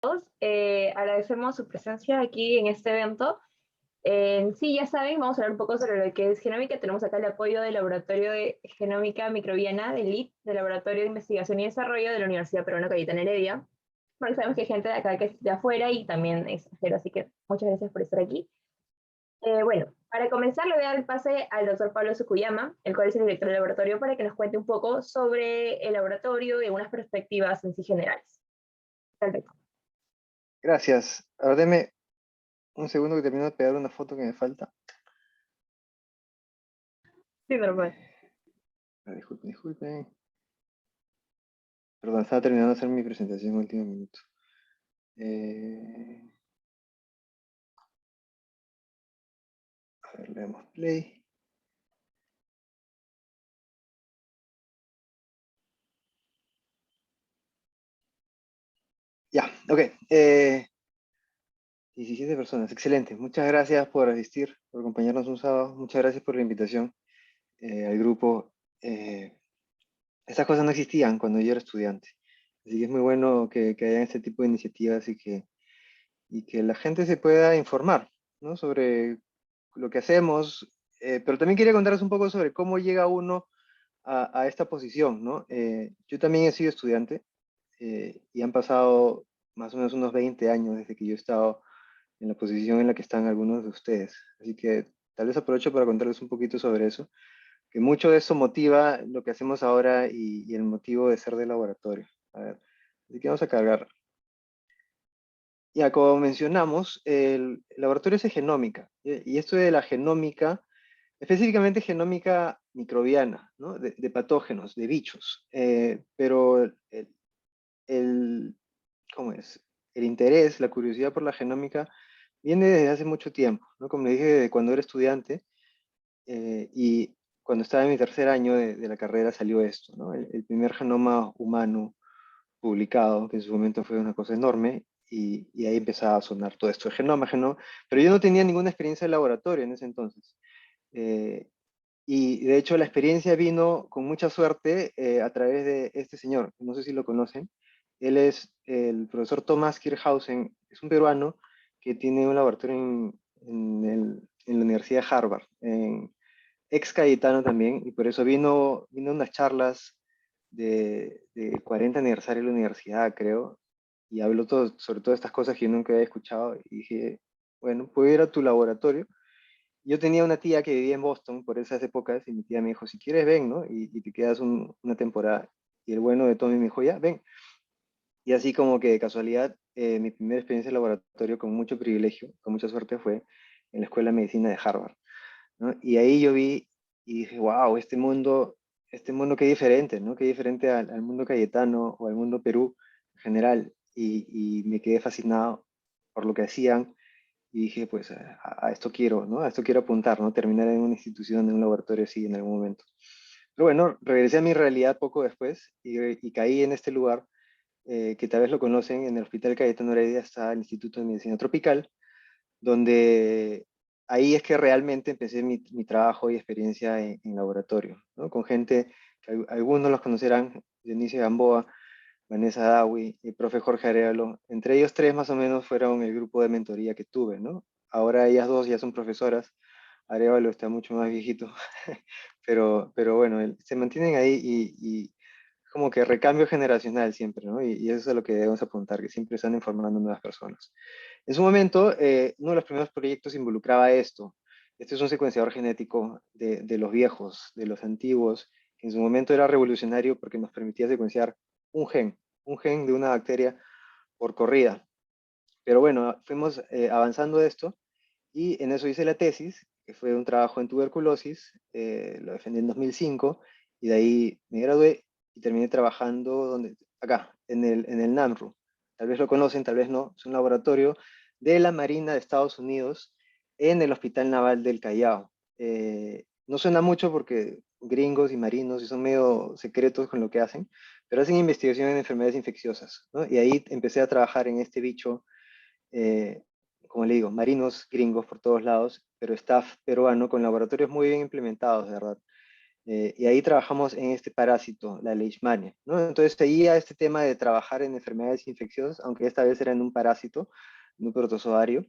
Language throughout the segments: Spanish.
Agradecemos su presencia aquí en este evento. Sí, ya saben, vamos a hablar un poco sobre lo que es genómica. Tenemos acá el apoyo del Laboratorio de Genómica Microbiana del LIT, del Laboratorio de Investigación y Desarrollo de la Universidad Peruana Cayetana Heredia, porque sabemos que hay gente de acá que es de afuera y también extranjero, así que muchas gracias por estar aquí. Bueno, para comenzar le voy a dar el pase al doctor Pablo Sukuyama, el cual es el director del laboratorio, para que nos cuente un poco sobre el laboratorio y algunas perspectivas en sí generales. Perfecto. Gracias. A ver, deme un segundo que termino de pegar una foto que me falta. Sí, normal. Disculpen, disculpen. Perdón, estaba terminando de hacer mi presentación en último minuto. A ver, le damos play. Ya, ok. 17 personas, excelente. Muchas gracias por asistir, por acompañarnos un sábado. Muchas gracias por la invitación al grupo. Estas cosas no existían cuando yo era estudiante. Así que es muy bueno que haya este tipo de iniciativas y que la gente se pueda informar, ¿no? Sobre lo que hacemos, pero también quería contarles un poco sobre cómo llega uno a esta posición, ¿no? Yo también he sido estudiante y han pasado más o menos unos 20 años desde que yo he estado en la posición en la que están algunos de ustedes. Así que tal vez aprovecho para contarles un poquito sobre eso, que mucho de eso motiva lo que hacemos ahora y el motivo de ser de laboratorio. A ver, así que vamos a cargar. Ya, como mencionamos, el laboratorio es de genómica, y esto de la genómica, específicamente genómica microbiana, ¿no? De patógenos, de bichos, pero el, ¿cómo es? El interés, la curiosidad por la genómica viene desde hace mucho tiempo, ¿no? Como le dije, desde cuando era estudiante, y cuando estaba en mi tercer año de la carrera salió esto, ¿no? El primer genoma humano publicado, que en su momento fue una cosa enorme, y ahí empezaba a sonar todo esto de genoma, genoma, pero yo no tenía ninguna experiencia de laboratorio en ese entonces. Eh, y de hecho la experiencia vino con mucha suerte a través de este señor, no sé si lo conocen. Él es el profesor Thomas Kirchhausen, es un peruano que tiene un laboratorio en la Universidad de Harvard, ex Cayetano también, y por eso vino a unas charlas de 40 aniversario de la universidad, creo, y habló sobre todas estas cosas que yo nunca había escuchado, y dije, bueno, puedo ir a tu laboratorio. Yo tenía una tía que vivía en Boston por esas épocas, y mi tía me dijo, si quieres ven, ¿no? Y te quedas una temporada. Y el bueno de Tommy me dijo, ya, ven. Y así como que de casualidad, mi primera experiencia de laboratorio con mucho privilegio, con mucha suerte, fue en la Escuela de Medicina de Harvard, ¿no? Y ahí yo vi y dije, wow, este mundo qué diferente, ¿no? Qué diferente al mundo cayetano o al mundo Perú en general. Y me quedé fascinado por lo que hacían y dije, pues a esto quiero, ¿no? A esto quiero apuntar, ¿no? Terminar en una institución, en un laboratorio así en algún momento. Pero bueno, regresé a mi realidad poco después y caí en este lugar que tal vez lo conocen, en el Hospital Cayetano Heredia está el Instituto de Medicina Tropical, donde ahí es que realmente empecé mi trabajo y experiencia en laboratorio, ¿no? Con gente que algunos los conocerán, Dionisio Gamboa, Vanessa Dawi, el profe Jorge Arevalo. Entre ellos tres más o menos fueron el grupo de mentoría que tuve, ¿no? Ahora ellas dos ya son profesoras. Arevalo está mucho más viejito, pero bueno, se mantienen ahí y como que recambio generacional siempre, ¿no? Y eso es a lo que debemos apuntar, que siempre están informando nuevas personas. En su momento, uno de los primeros proyectos involucraba esto. Este es un secuenciador genético de los viejos, de los antiguos, que en su momento era revolucionario porque nos permitía secuenciar un gen, un gen de una bacteria por corrida. Pero bueno, fuimos avanzando esto y en eso hice la tesis, que fue un trabajo en tuberculosis, lo defendí en 2005 y de ahí me gradué y terminé trabajando acá, en el NAMRU. Tal vez lo conocen, tal vez no. Es un laboratorio de la Marina de Estados Unidos en el Hospital Naval del Callao. No suena mucho porque gringos y marinos y son medio secretos con lo que hacen, pero hacen investigación en enfermedades infecciosas, ¿no? Y ahí empecé a trabajar en este bicho, eh, como le digo, marinos gringos por todos lados, pero staff peruano con laboratorios muy bien implementados, de verdad. Y ahí trabajamos en este parásito, la leishmania, ¿no? Entonces seguía este tema de trabajar en enfermedades infecciosas, aunque esta vez era en un parásito, en un protozoario.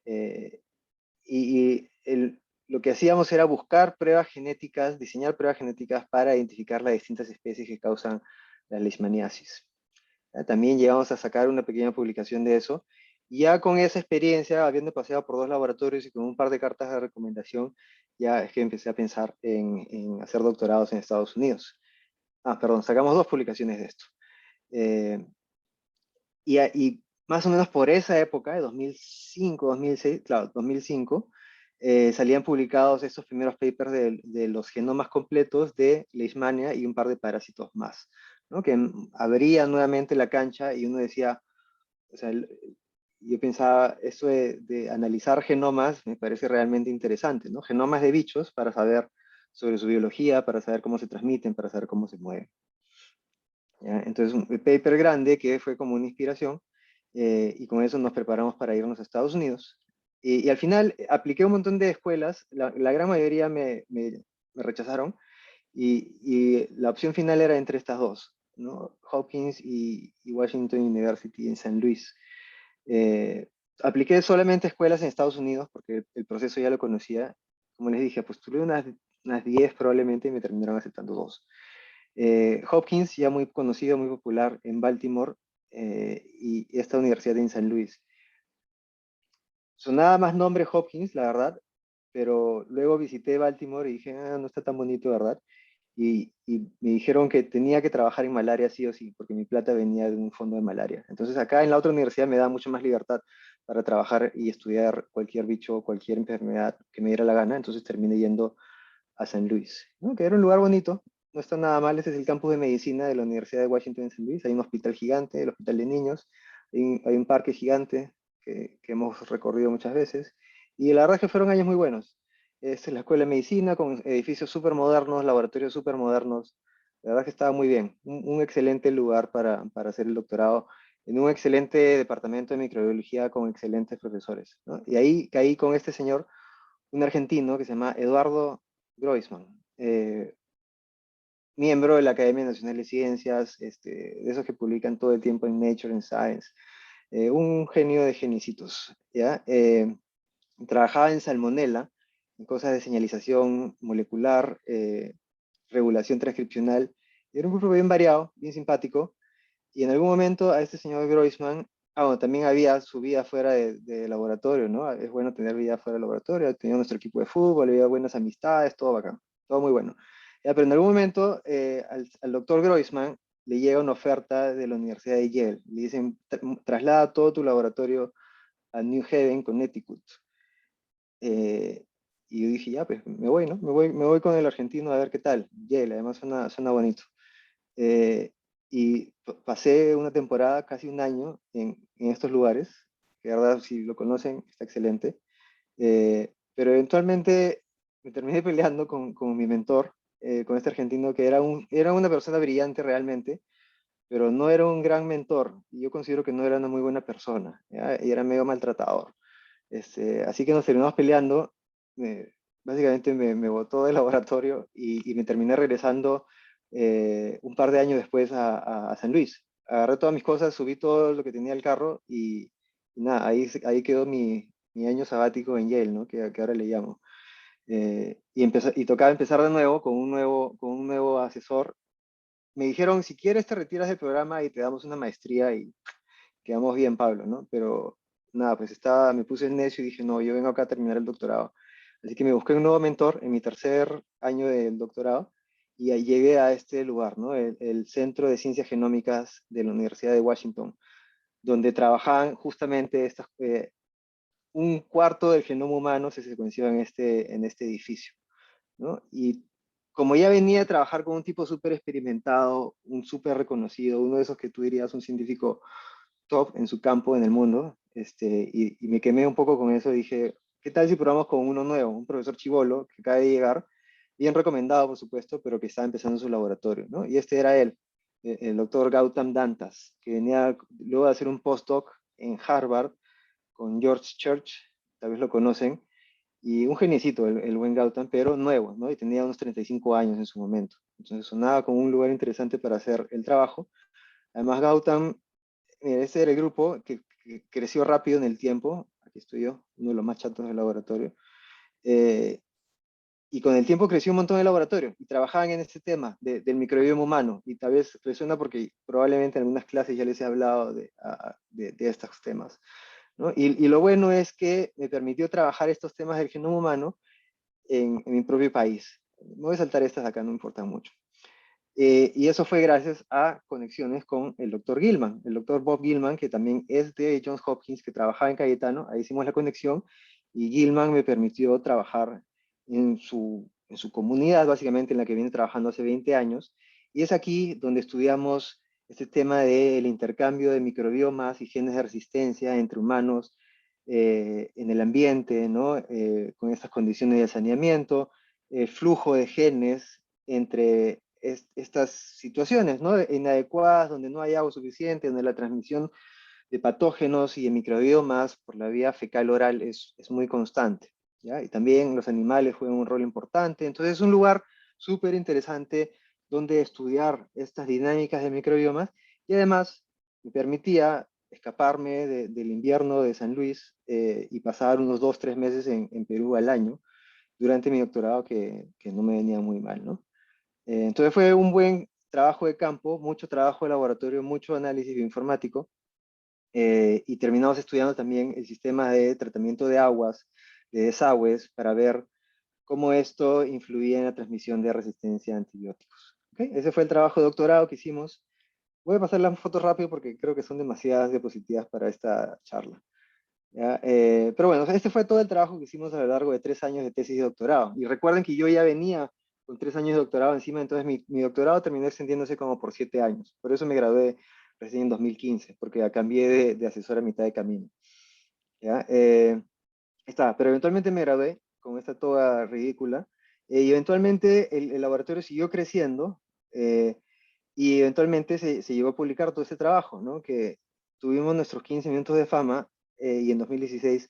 Eh, lo que hacíamos era buscar pruebas genéticas, diseñar pruebas genéticas para identificar las distintas especies que causan la leishmaniasis. ¿Ya? También llegamos a sacar una pequeña publicación de eso. Y ya con esa experiencia, habiendo paseado por 2 laboratorios y con un par de cartas de recomendación, ya es que empecé a pensar en hacer doctorados en Estados Unidos. Ah, perdón, sacamos 2 publicaciones de esto. Eh, y más o menos por esa época, de 2005, 2006, claro, 2005, salían publicados estos primeros papers de los genomas completos de Leishmania y un par de parásitos más, ¿no? Que abrían nuevamente la cancha y uno decía, o sea, yo pensaba, eso de analizar genomas me parece realmente interesante, ¿no? Genomas de bichos para saber sobre su biología, para saber cómo se transmiten, para saber cómo se mueven. ¿Ya? Entonces, un paper grande que fue como una inspiración, y con eso nos preparamos para irnos a Estados Unidos. Y al final apliqué un montón de escuelas, la gran mayoría me rechazaron, y la opción final era entre estas dos, ¿no? Hopkins y Washington University en San Luis. Eh, Apliqué solamente escuelas en Estados Unidos porque el proceso ya lo conocía. Como les dije, postulé unas 10 probablemente y me terminaron aceptando 2. Hopkins, ya muy conocido, muy popular en Baltimore, y esta universidad en San Luis. Sonaba más nombre Hopkins, la verdad, pero luego visité Baltimore y dije, ah, no está tan bonito, ¿verdad? Y me dijeron que tenía que trabajar en malaria sí o sí, porque mi plata venía de un fondo de malaria. Entonces acá en la otra universidad me da mucho más libertad para trabajar y estudiar cualquier bicho, cualquier enfermedad que me diera la gana. Entonces terminé yendo a San Luis, ¿no? Que era un lugar bonito, no está nada mal. Ese es el campus de medicina de la Universidad de Washington en San Luis. Hay un hospital gigante, el hospital de niños, hay un parque gigante que hemos recorrido muchas veces. Y la verdad es que fueron años muy buenos. Es la escuela de medicina con edificios súper modernos, laboratorios súper modernos. La verdad es que estaba muy bien. Un excelente lugar para hacer el doctorado en un excelente departamento de microbiología con excelentes profesores, ¿no? Y ahí caí con este señor, un argentino que se llama Eduardo Groisman, miembro de la Academia Nacional de Ciencias, de esos que publican todo el tiempo en Nature and Science, un genio de genicitos, ¿ya? Trabajaba en Salmonella, en cosas de señalización molecular, regulación transcripcional. Era un grupo bien variado, bien simpático, y en algún momento a este señor Groisman, bueno, también había su vida fuera de laboratorio, ¿no? Es bueno tener vida fuera del laboratorio, tenía nuestro equipo de fútbol, había buenas amistades, todo bacán, todo muy bueno. Ya, pero en algún momento al doctor Groisman le llega una oferta de la Universidad de Yale. Le dicen, traslada todo tu laboratorio a New Haven, Connecticut. Eh, y yo dije, ya, pues me voy, ¿no? Me voy con el argentino a ver qué tal. Yale, además suena bonito. Y pasé una temporada, casi un año, en estos lugares, que de verdad, si lo conocen, está excelente. Pero eventualmente me terminé peleando con mi mentor, con este argentino, que era una persona brillante realmente, pero no era un gran mentor. Y yo considero que no era una muy buena persona, ¿ya? Y era medio maltratador. Así que nos terminamos peleando. Básicamente me botó del laboratorio y me terminé regresando un par de años después a San Luis. Agarré todas mis cosas, subí todo lo que tenía el carro y nada, ahí quedó mi año sabático en Yale, ¿no? Que ahora le llamo. Y tocaba empezar de nuevo con un nuevo asesor. Me dijeron, si quieres te retiras del programa y te damos una maestría y quedamos bien, Pablo, ¿no? Pero nada, pues me puse en necio y dije, no, yo vengo acá a terminar el doctorado. Así que me busqué un nuevo mentor en mi tercer año del doctorado y ahí llegué a este lugar, ¿no? El Centro de Ciencias Genómicas de la Universidad de Washington, donde trabajaban justamente un cuarto del genoma humano se secuenció en este edificio, ¿no? Y como ya venía a trabajar con un tipo súper experimentado, un súper reconocido, uno de esos que tú dirías un científico top en su campo en el mundo, y me quemé un poco con eso. Dije, ¿qué tal si probamos con uno nuevo? Un profesor chivolo que acaba de llegar, bien recomendado, por supuesto, pero que estaba empezando su laboratorio, ¿no? Y este era él, el doctor Gautam Dantas, que venía luego de hacer un postdoc en Harvard con George Church, tal vez lo conocen, y un geniecito, el buen Gautam, pero nuevo, ¿no? Y tenía unos 35 años en su momento. Entonces sonaba como un lugar interesante para hacer el trabajo. Además, Gautam, mira, ese era el grupo que creció rápido en el tiempo. Aquí estoy yo, uno de los más chatos del laboratorio. Eh, y con el tiempo creció un montón el laboratorio y trabajaban en este tema del microbioma humano. Y tal vez resuena porque probablemente en algunas clases ya les he hablado de estos temas, ¿no? Y lo bueno es que me permitió trabajar estos temas del genoma humano en mi propio país. Me voy a saltar estas acá, no importa mucho. Y eso fue gracias a conexiones con el doctor Gilman, el doctor Bob Gilman, que también es de Johns Hopkins, que trabajaba en Cayetano. Ahí hicimos la conexión y Gilman me permitió trabajar en su comunidad, básicamente en la que viene trabajando hace 20 años. Y es aquí donde estudiamos este tema del intercambio de microbiomas y genes de resistencia entre humanos en el ambiente, ¿no? Con estas condiciones de saneamiento, el flujo de genes entre estas situaciones, ¿no? Inadecuadas, donde no hay agua suficiente, donde la transmisión de patógenos y de microbiomas por la vía fecal oral es muy constante, ¿ya? Y también los animales juegan un rol importante. Entonces es un lugar súper interesante donde estudiar estas dinámicas de microbiomas y además me permitía escaparme del invierno de San Luis y pasar unos 2, 3 meses en Perú al año durante mi doctorado que no me venía muy mal, ¿no? Entonces fue un buen trabajo de campo, mucho trabajo de laboratorio, mucho análisis bioinformático, y terminamos estudiando también el sistema de tratamiento de aguas, de desagües, para ver cómo esto influía en la transmisión de resistencia a antibióticos. ¿Okay? Ese fue el trabajo de doctorado que hicimos. Voy a pasar las fotos rápido porque creo que son demasiadas diapositivas para esta charla. ¿Ya? Pero bueno, este fue todo el trabajo que hicimos a lo largo de 3 años de tesis de doctorado. Y recuerden que yo ya venía con 3 años de doctorado encima, entonces mi doctorado terminó extendiéndose como por 7 años. Por eso me gradué recién en 2015, porque ya cambié de asesor a mitad de camino. ¿Ya? Está, pero eventualmente me gradué con esta toga ridícula, y eventualmente el laboratorio siguió creciendo, y eventualmente se llegó a publicar todo ese trabajo, ¿no? Que tuvimos nuestros 15 minutos de fama, y en 2016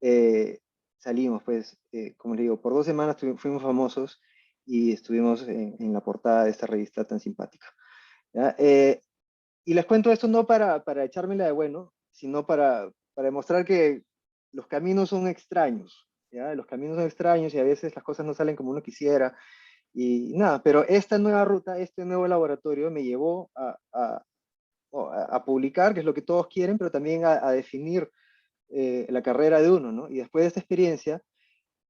eh, salimos, pues, como le digo, por 2 semanas fuimos famosos y estuvimos en la portada de esta revista tan simpática. ¿Ya? Y les cuento esto no para echármela de bueno, sino para demostrar que los caminos son extraños, ¿ya? Los caminos son extraños y a veces las cosas no salen como uno quisiera. Y nada, pero esta nueva ruta, este nuevo laboratorio me llevó a publicar, que es lo que todos quieren, pero también a definir la carrera de uno, ¿no? Y después de esta experiencia,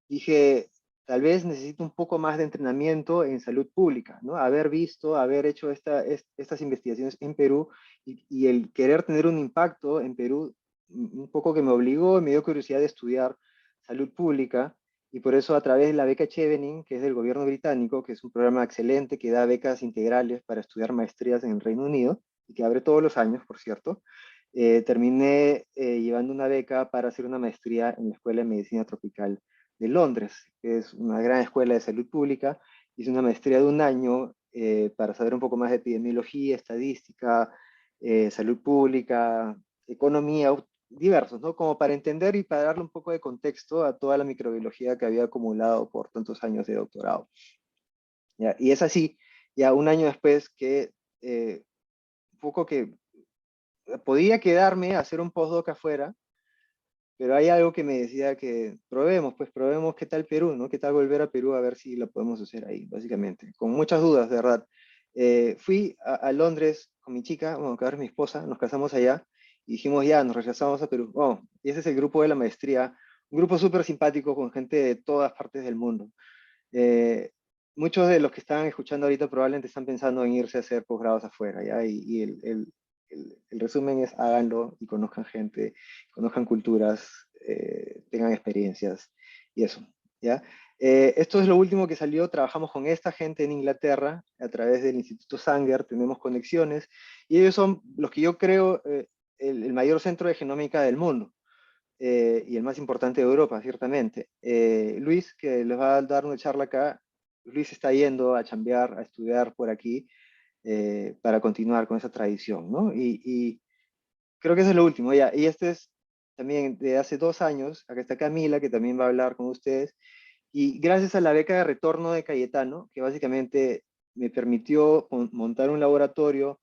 dije, tal vez necesito un poco más de entrenamiento en salud pública, ¿no? Haber visto, haber hecho estas investigaciones en Perú y el querer tener un impacto en Perú, un poco que me obligó, me dio curiosidad de estudiar salud pública, y por eso a través de la beca Chevening, que es del gobierno británico, que es un programa excelente que da becas integrales para estudiar maestrías en el Reino Unido, y que abre todos los años, por cierto, terminé llevando una beca para hacer una maestría en la Escuela de Medicina Tropical de Londres, que es una gran escuela de salud pública. Hice una maestría de un año para saber un poco más de epidemiología, estadística, salud pública, economía, diversos, ¿no? Como para entender y para darle un poco de contexto a toda la microbiología que había acumulado por tantos años de doctorado. ¿Ya? Y es así, ya un año después que un poco que podía quedarme a hacer un postdoc afuera, pero hay algo que me decía que probemos, pues probemos qué tal Perú, ¿no? Qué tal volver a Perú a ver si lo podemos hacer ahí, básicamente. Con muchas dudas, de verdad. Fui a Londres con mi chica, bueno, que ahora es mi esposa, nos casamos allá y dijimos ya, nos regresamos a Perú. Oh, y ese es el grupo de la maestría, un grupo súper simpático con gente de todas partes del mundo. Eh, Muchos de los que están escuchando ahorita probablemente están pensando en irse a hacer posgrados afuera, ¿ya? Y el resumen es háganlo y conozcan gente, conozcan culturas, tengan experiencias y eso, ¿ya? Esto es lo último que salió, trabajamos con esta gente en Inglaterra a través del Instituto Sanger, tenemos conexiones, y ellos son los que yo creo el mayor centro de genómica del mundo. Y el más importante de Europa, ciertamente. Luis, que les va a dar una charla acá, Luis está yendo a chambear, a estudiar por aquí, para continuar con esa tradición, ¿no? Y creo que eso es lo último, ya. Y este es también de hace 2 años. Acá está Camila, que también va a hablar con ustedes. Y gracias a la beca de retorno de Cayetano, que básicamente me permitió montar un laboratorio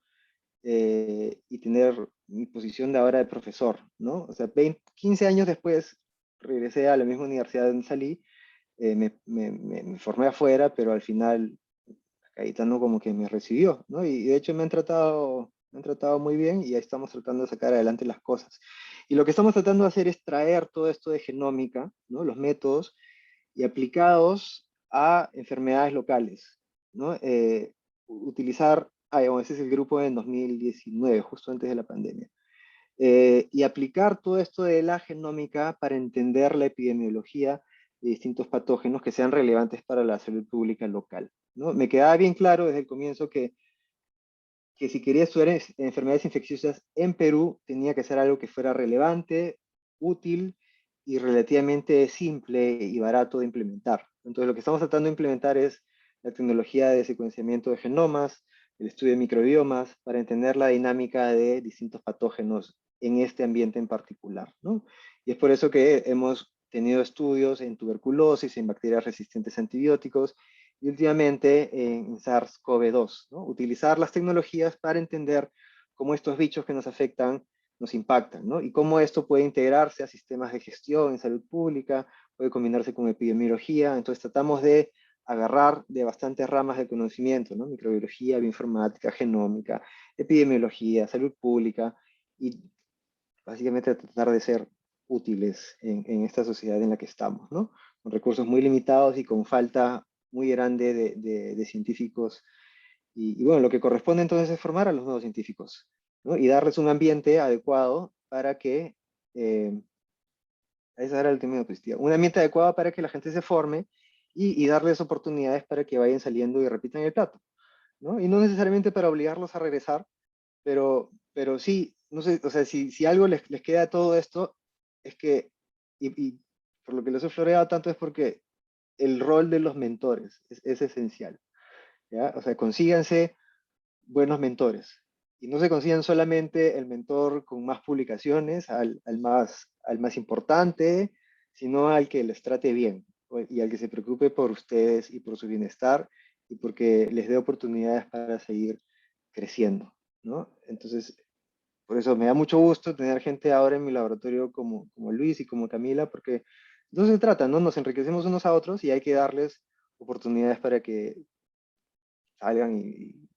y tener mi posición de ahora de profesor, ¿no? O sea, 15 años después regresé a la misma universidad donde salí, me formé afuera, pero al final Cayetano como que me recibió, ¿no? Y de hecho me han tratado muy bien y ahí estamos tratando de sacar adelante las cosas. Y lo que estamos tratando de hacer es traer todo esto de genómica, ¿no? Los métodos, y aplicados a enfermedades locales, ¿no? Utilizar, bueno, ese es el grupo en 2019, justo antes de la pandemia, y aplicar todo esto de la genómica para entender la epidemiología de distintos patógenos que sean relevantes para la salud pública local, ¿no? Me quedaba bien claro desde el comienzo que si quería estudiar enfermedades infecciosas en Perú, tenía que ser algo que fuera relevante, útil y relativamente simple y barato de implementar. Entonces, lo que estamos tratando de implementar es la tecnología de secuenciamiento de genomas, el estudio de microbiomas, para entender la dinámica de distintos patógenos en este ambiente en particular, ¿no? Y es por eso que hemos tenido estudios en tuberculosis, en bacterias resistentes a antibióticos, y últimamente en SARS-CoV-2, ¿no? Utilizar las tecnologías para entender cómo estos bichos que nos afectan nos impactan, ¿no? Y cómo esto puede integrarse a sistemas de gestión en salud pública, puede combinarse con epidemiología. Entonces tratamos de agarrar de bastantes ramas de conocimiento, ¿no? Microbiología, bioinformática, genómica, epidemiología, salud pública, y básicamente tratar de ser útiles en esta sociedad en la que estamos, ¿no? Con recursos muy limitados y con falta muy grande de científicos. Y bueno, lo que corresponde entonces es formar a los nuevos científicos, ¿no? Y darles un ambiente adecuado para que, esa era el tema de Cristina, un ambiente adecuado para que la gente se forme y darles oportunidades para que vayan saliendo y repitan el plato, ¿no? Y no necesariamente para obligarlos a regresar, pero sí, no sé, o sea, si algo les queda de todo esto, es que, y por lo que los he floreado tanto es porque el rol de los mentores es esencial, ¿ya? O sea, consíganse buenos mentores. Y no se consigan solamente el mentor con más publicaciones, al más importante, sino al que les trate bien y al que se preocupe por ustedes y por su bienestar y porque les dé oportunidades para seguir creciendo, ¿no? Entonces, por eso me da mucho gusto tener gente ahora en mi laboratorio como Luis y como Camila, porque no se trata, ¿no? Nos enriquecemos unos a otros y hay que darles oportunidades para que salgan y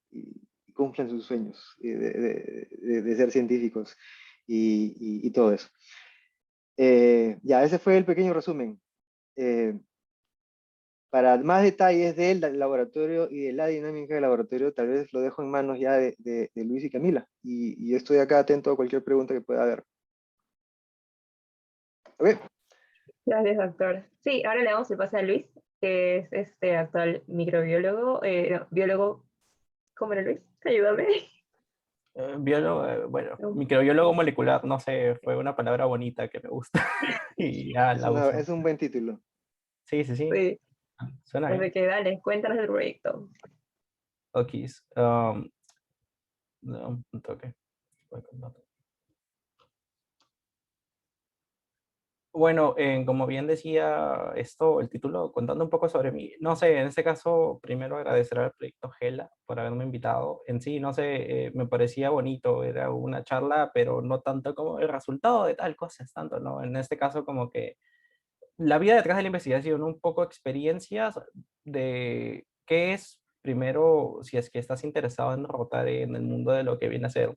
cumplan sus sueños de ser científicos y todo eso. Ya, ese fue el pequeño resumen. Eh, para más detalles del laboratorio y de la dinámica del laboratorio, tal vez lo dejo en manos ya de Luis y Camila. Y yo estoy acá atento a cualquier pregunta que pueda haber. ¿Ok? Gracias, doctor. Sí, ahora le damos el pase a Luis, que es este actual microbiólogo, no, biólogo. ¿Cómo era Luis? Ayúdame. Biólogo, bueno, No. microbiólogo molecular, no sé, fue una palabra bonita que me gusta y ya la uso. Es un buen título. Sí, sí, sí, Sí, suena así bien. que dale, cuéntanos del proyecto. Ok, no, un toque. Bueno, como bien decía esto, el título, contando un poco sobre mí, no sé, en este caso, primero agradecer al proyecto Gela por haberme invitado. En sí, no sé, me parecía bonito, era una charla, pero no tanto como el resultado de tal cosa, es tanto, ¿no? En este caso, como que la vida detrás de la investigación, un poco experiencias de qué es, primero, si es que estás interesado en rotar en el mundo de lo que viene a ser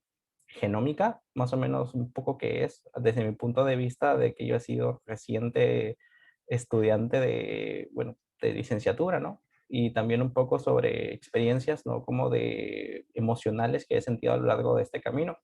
genómica, más o menos un poco qué es, desde mi punto de vista, de que yo he sido reciente estudiante de, bueno, de licenciatura, ¿no? Y también un poco sobre experiencias, ¿no? Como de emocionales que he sentido a lo largo de este camino.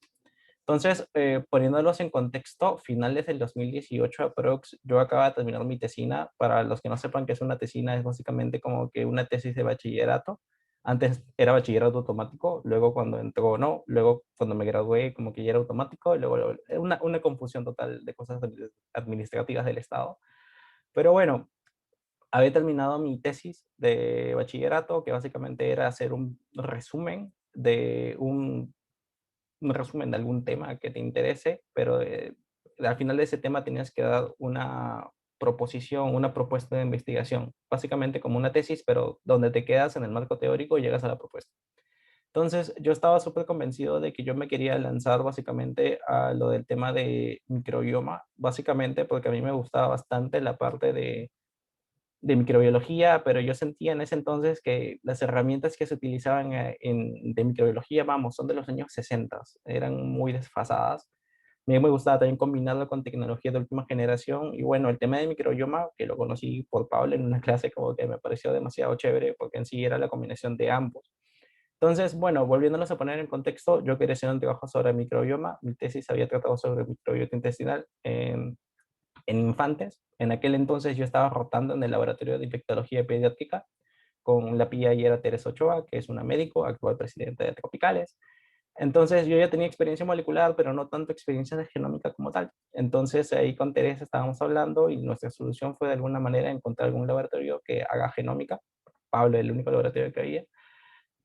Entonces, poniéndolos en contexto, finales del 2018 aprox, yo acababa de terminar mi tesina. Para los que no sepan qué es una tesina, es básicamente como que una tesis de bachillerato. Antes era bachillerato automático, luego cuando entró no, luego cuando me gradué como que ya era automático, y luego una confusión total de cosas administrativas del Estado. Pero bueno, había terminado mi tesis de bachillerato, que básicamente era hacer un resumen de algún tema que te interese, pero al final de ese tema tenías que dar una proposición, una propuesta de investigación, básicamente como una tesis, pero donde te quedas en el marco teórico y llegas a la propuesta. Entonces, yo estaba súper convencido de que yo me quería lanzar básicamente a lo del tema de microbioma, básicamente porque a mí me gustaba bastante la parte de microbiología, pero yo sentía en ese entonces que las herramientas que se utilizaban de microbiología, vamos, son de los años 60, eran muy desfasadas. A mí me gustaba también combinarlo con tecnología de última generación y bueno, el tema de microbioma, que lo conocí por Pablo en una clase, como que me pareció demasiado chévere porque en sí era la combinación de ambos. Entonces, bueno, volviéndonos a poner en contexto, yo quería hacer un trabajo sobre microbioma, mi tesis había tratado sobre microbiota intestinal en infantes. En aquel entonces yo estaba rotando en el laboratorio de infectología pediátrica con la PI era Teresa Ochoa, que es una médico, actual presidenta de Tropicales. Entonces yo ya tenía experiencia molecular, pero no tanto experiencia de genómica como tal. Entonces ahí con Teresa estábamos hablando y nuestra solución fue de alguna manera encontrar algún laboratorio que haga genómica. Pablo, el único laboratorio que había.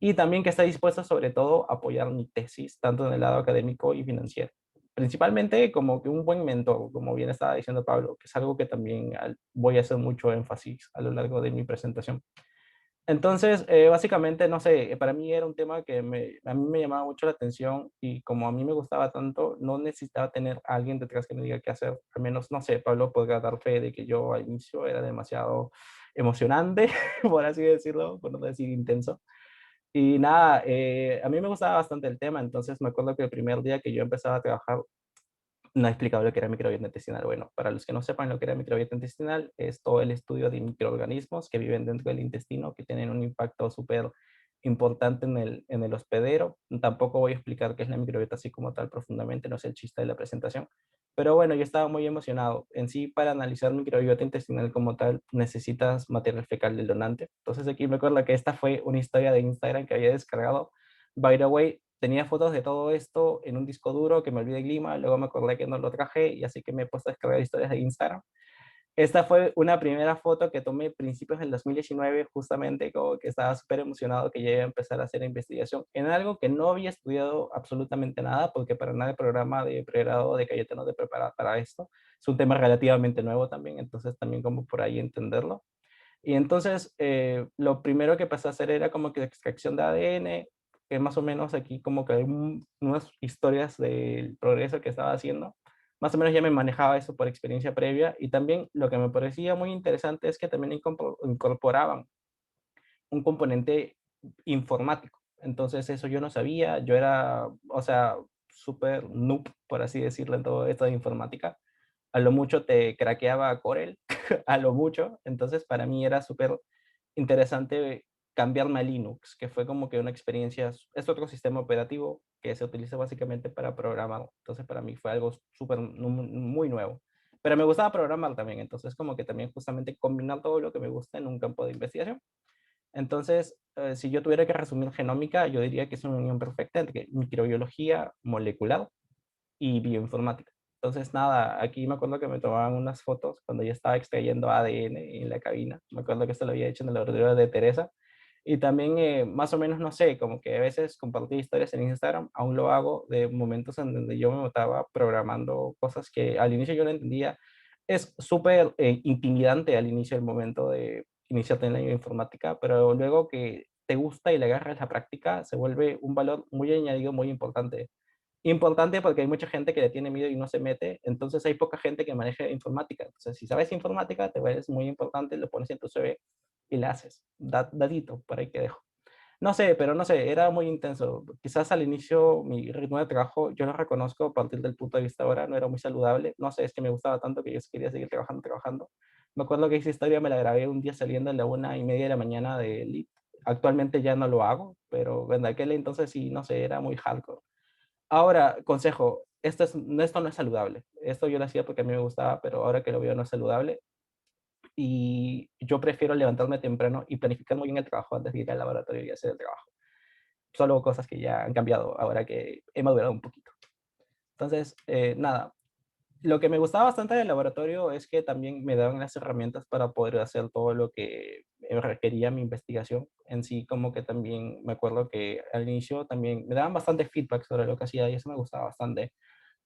Y también que está dispuesto sobre todo a apoyar mi tesis, tanto en el lado académico y financiero. Principalmente como que un buen mentor, como bien estaba diciendo Pablo, que es algo que también voy a hacer mucho énfasis a lo largo de mi presentación. Entonces, básicamente, no sé, para mí era un tema que a mí me llamaba mucho la atención y como a mí me gustaba tanto, no necesitaba tener a alguien detrás que me diga qué hacer. Al menos, no sé, Pablo podrá dar fe de que yo al inicio era demasiado emocionante, por así decirlo, por no decir intenso. Y nada, a mí me gustaba bastante el tema, entonces me acuerdo que el primer día que yo empezaba a trabajar, no he explicado lo que era microbiota intestinal. Bueno, para los que no sepan lo que era microbiota intestinal, es todo el estudio de microorganismos que viven dentro del intestino, que tienen un impacto súper importante en el hospedero. Tampoco voy a explicar qué es la microbiota así como tal profundamente, no es el chiste de la presentación. Pero bueno, yo estaba muy emocionado. En sí, para analizar microbiota intestinal como tal, necesitas material fecal del donante. Entonces aquí me acuerdo que esta fue una historia de Instagram que había descargado. By the way, tenía fotos de todo esto en un disco duro que me olvidé en Lima, luego me acordé que no lo traje y así que me he puesto a descargar historias de Instagram. Esta fue una primera foto que tomé principios del 2019, justamente como que estaba súper emocionado que ya iba a empezar a hacer investigación en algo que no había estudiado absolutamente nada, porque para nada el programa de pregrado de Cayetano te prepara para esto. Es un tema relativamente nuevo también, entonces también como por ahí entenderlo. Y entonces lo primero que pasé a hacer era como que extracción de ADN, que más o menos aquí como que hay unas historias del progreso que estaba haciendo. Más o menos ya me manejaba eso por experiencia previa y también lo que me parecía muy interesante es que también incorporaban un componente informático. Entonces eso yo no sabía, yo era, o sea, súper noob, por así decirlo, en todo esto de informática. A lo mucho te craqueaba Corel, a lo mucho. Entonces para mí era súper interesante cambiarme a Linux, que fue como que una experiencia, es otro sistema operativo que se utiliza básicamente para programar. Entonces para mí fue algo súper, muy nuevo. Pero me gustaba programar también, entonces como que también justamente combinar todo lo que me gusta en un campo de investigación. Entonces, si yo tuviera que resumir genómica, yo diría que es una unión perfecta entre microbiología molecular y bioinformática. Entonces, nada, aquí me acuerdo que me tomaban unas fotos cuando yo estaba extrayendo ADN en la cabina. Me acuerdo que esto lo había hecho en el laboratorio de Teresa. Y también, más o menos, no sé, como que a veces compartí historias en Instagram, aún lo hago de momentos en donde yo me estaba programando cosas que al inicio yo no entendía. Es súper intimidante al inicio del momento de iniciarte en la informática, pero luego que te gusta y le agarras la práctica, se vuelve un valor muy añadido, muy importante. Importante porque hay mucha gente que le tiene miedo y no se mete, entonces hay poca gente que maneja informática. Entonces, si sabes informática, te ves muy importante, lo pones en tu CV y le haces. Dadito, por ahí que dejo. No sé, pero no sé, era muy intenso. Quizás al inicio mi ritmo de trabajo, yo lo reconozco a partir del punto de vista ahora, no era muy saludable. No sé, es que me gustaba tanto que yo quería seguir trabajando, trabajando. Me acuerdo que esa historia me la grabé un día saliendo a la 1:30 de la mañana de Elite. Actualmente ya no lo hago, pero en aquel entonces sí, no sé, era muy hardcore. Ahora, consejo, esto no es saludable. Esto yo lo hacía porque a mí me gustaba, pero ahora que lo veo no es saludable. Y yo prefiero levantarme temprano y planificar muy bien el trabajo antes de ir al laboratorio y hacer el trabajo. Solo cosas que ya han cambiado ahora que he madurado un poquito. Entonces, nada, lo que me gustaba bastante del laboratorio es que también me daban las herramientas para poder hacer todo lo que requería mi investigación. En sí, como que también me acuerdo que al inicio también me daban bastante feedback sobre lo que hacía y eso me gustaba bastante.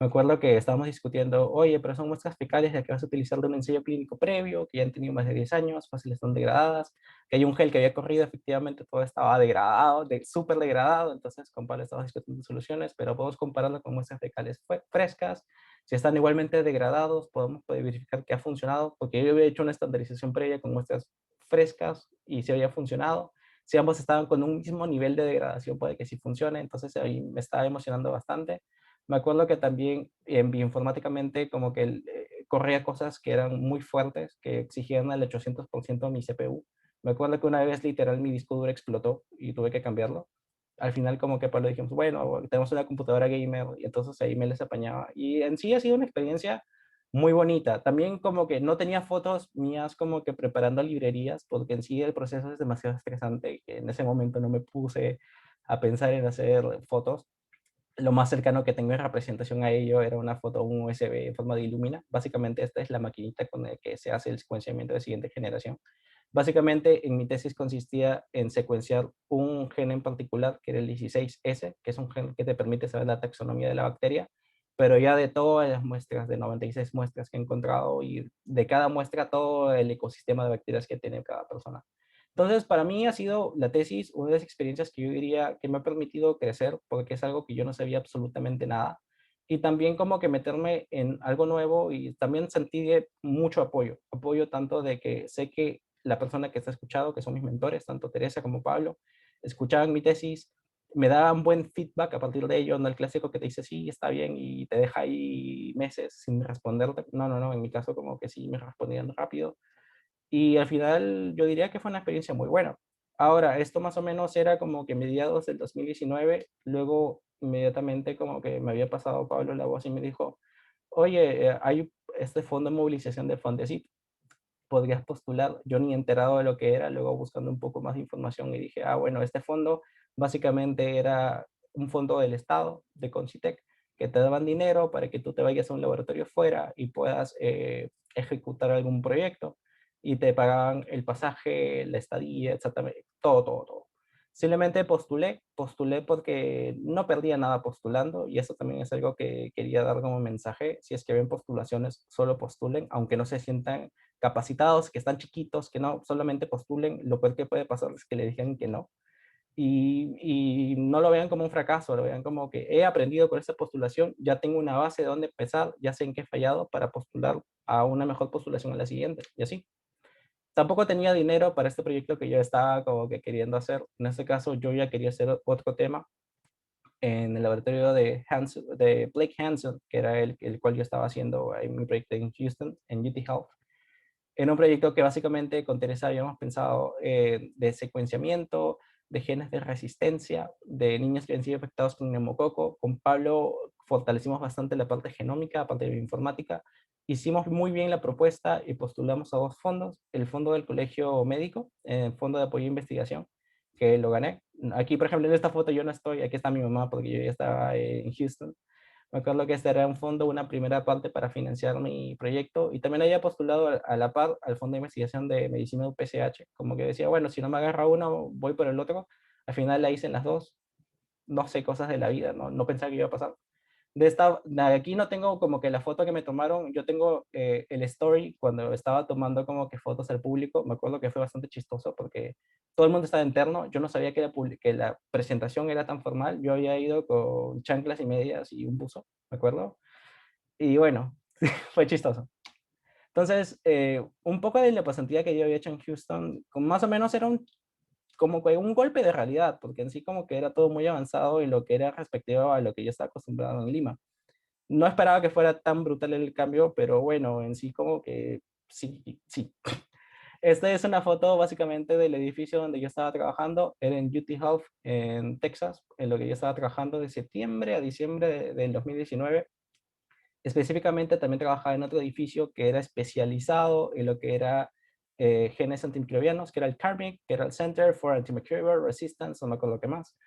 Me acuerdo que estábamos discutiendo, oye, pero son muestras fecales de que vas a utilizar de un ensayo clínico previo, que ya han tenido más de 10 años, fáciles son degradadas, que hay un gel que había corrido, efectivamente todo estaba degradado, súper degradado, entonces con Pablo estábamos discutiendo soluciones, pero podemos compararlo con muestras fecales frescas, si están igualmente degradados, podemos verificar que ha funcionado, porque yo había hecho una estandarización previa con muestras frescas y si había funcionado. Si ambos estaban con un mismo nivel de degradación, puede que sí funcione, entonces ahí me estaba emocionando bastante. Me acuerdo que también bioinformáticamente como que corría cosas que eran muy fuertes, que exigían el 800% de mi CPU. Me acuerdo que una vez literal mi disco duro explotó y tuve que cambiarlo. Al final como que Pablo dijimos, bueno, tenemos una computadora gamer y entonces ahí me les apañaba. Y en sí ha sido una experiencia muy bonita. También como que no tenía fotos mías como que preparando librerías, porque en sí el proceso es demasiado estresante, que en ese momento no me puse a pensar en hacer fotos. Lo más cercano que tengo en representación a ello era una foto, un USB en forma de Illumina. Básicamente esta es la maquinita con la que se hace el secuenciamiento de siguiente generación. Básicamente en mi tesis consistía en secuenciar un gen en particular, que era el 16S, que es un gen que te permite saber la taxonomía de la bacteria, pero ya de todas las muestras, de 96 muestras que he encontrado, y de cada muestra todo el ecosistema de bacterias que tiene cada persona. Entonces, para mí ha sido la tesis una de las experiencias que yo diría que me ha permitido crecer, porque es algo que yo no sabía absolutamente nada. Y también como que meterme en algo nuevo y también sentí mucho apoyo. Apoyo tanto de que sé que la persona que está escuchando, que son mis mentores, tanto Teresa como Pablo, escuchaban mi tesis, me daban buen feedback a partir de ello, no el clásico que te dice sí, está bien y te deja ahí meses sin responderte. No, no, no, en mi caso como que sí me respondían rápido y al final yo diría que fue una experiencia muy buena. Ahora, esto más o menos era como que mediados del 2019, luego inmediatamente como que me había pasado Pablo la voz y me dijo, oye, hay este fondo de movilización de Fondesit, podrías postular. Yo ni enterado de lo que era, luego buscando un poco más de información y dije, ah, bueno, este fondo básicamente era un fondo del Estado, de Concitec, que te daban dinero para que tú te vayas a un laboratorio fuera y puedas ejecutar algún proyecto y te pagaban el pasaje, la estadía, exactamente, todo, todo, todo. Simplemente postulé porque no perdía nada postulando y eso también es algo que quería dar como mensaje. Si es que ven postulaciones, solo postulen, aunque no se sientan capacitados, que están chiquitos, que no solamente postulen, lo peor que puede pasar es que le digan que no. Y no lo vean como un fracaso, lo vean como que he aprendido con esta postulación, ya tengo una base de dónde empezar, ya sé en qué he fallado para postular a una mejor postulación a la siguiente, y así. Tampoco tenía dinero para este proyecto que yo estaba como que queriendo hacer. En este caso, yo ya quería hacer otro tema en el laboratorio de Blake Hansen, que era el cual yo estaba haciendo en mi proyecto en Houston, en UT Health. Era un proyecto que básicamente con Teresa habíamos pensado de secuenciamiento, de genes de resistencia, de niños que han sido afectados con neumococo. Con Pablo fortalecimos bastante la parte genómica, aparte de informática. Hicimos muy bien la propuesta y postulamos a dos fondos. El fondo del colegio médico, el fondo de apoyo a investigación, que lo gané. Aquí, por ejemplo, en esta foto yo no estoy, aquí está mi mamá porque yo ya estaba en Houston. Me acuerdo que este era un fondo, una primera parte para financiar mi proyecto y también había postulado a la par al Fondo de Investigación de Medicina UPCH, como que decía, bueno, si no me agarra uno, voy por el otro. Al final la hice en las dos, no sé, cosas de la vida, no pensaba que iba a pasar. De aquí no tengo como que la foto que me tomaron, yo tengo el story cuando estaba tomando como que fotos al público, me acuerdo que fue bastante chistoso porque todo el mundo estaba interno, yo no sabía que la presentación era tan formal, yo había ido con chanclas y medias y un buzo, me acuerdo, y bueno, fue chistoso. Entonces, un poco de la pasantía que yo había hecho en Houston, más o menos era como que un golpe de realidad, porque en sí como que era todo muy avanzado y lo que era respectivo a lo que yo estaba acostumbrado en Lima. No esperaba que fuera tan brutal el cambio, pero bueno, en sí como que sí, sí. Esta es una foto básicamente del edificio donde yo estaba trabajando, era en UT Health en Texas, en lo que yo estaba trabajando de septiembre a diciembre del 2019. Específicamente también trabajaba en otro edificio que era especializado en lo que era genes antimicrobianos, que era el CARMIC, que era el Center for Antimicrobial Resistance, no me acuerdo qué más.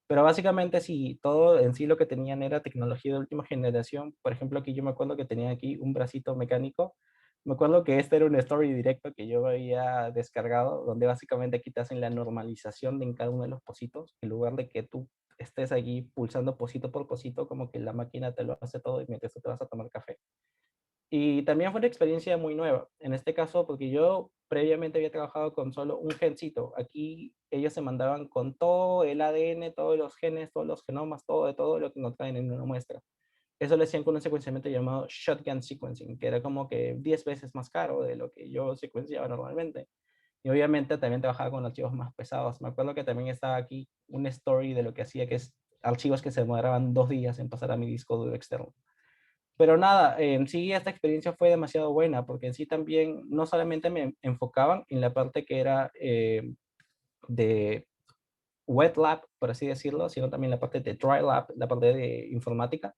Pero básicamente sí, todo en sí lo que tenían era tecnología de última generación. Por ejemplo, aquí yo me acuerdo que tenía aquí un bracito mecánico. Me acuerdo que este era un story directo que yo había descargado, donde básicamente aquí te hacen la normalización de en cada uno de los pocitos, en lugar de que tú estés allí pulsando cosito por cosito, como que la máquina te lo hace todo y mientras tú te vas a tomar café. Y también fue una experiencia muy nueva, en este caso porque yo previamente había trabajado con solo un gencito. Aquí ellos se mandaban con todo el ADN, todos los genes, todos los genomas, todo de todo lo que encontraban en una muestra. Eso lo hacían con un secuenciamiento llamado shotgun sequencing, que era como que 10 veces más caro de lo que yo secuenciaba normalmente. Y obviamente también trabajaba con archivos más pesados. Me acuerdo que también estaba aquí una story de lo que hacía, que es archivos que se demoraban 2 días en pasar a mi disco duro externo. Pero nada, en sí esta experiencia fue demasiado buena, porque en sí también no solamente me enfocaban en la parte que era de wet lab, por así decirlo, sino también la parte de dry lab, la parte de informática.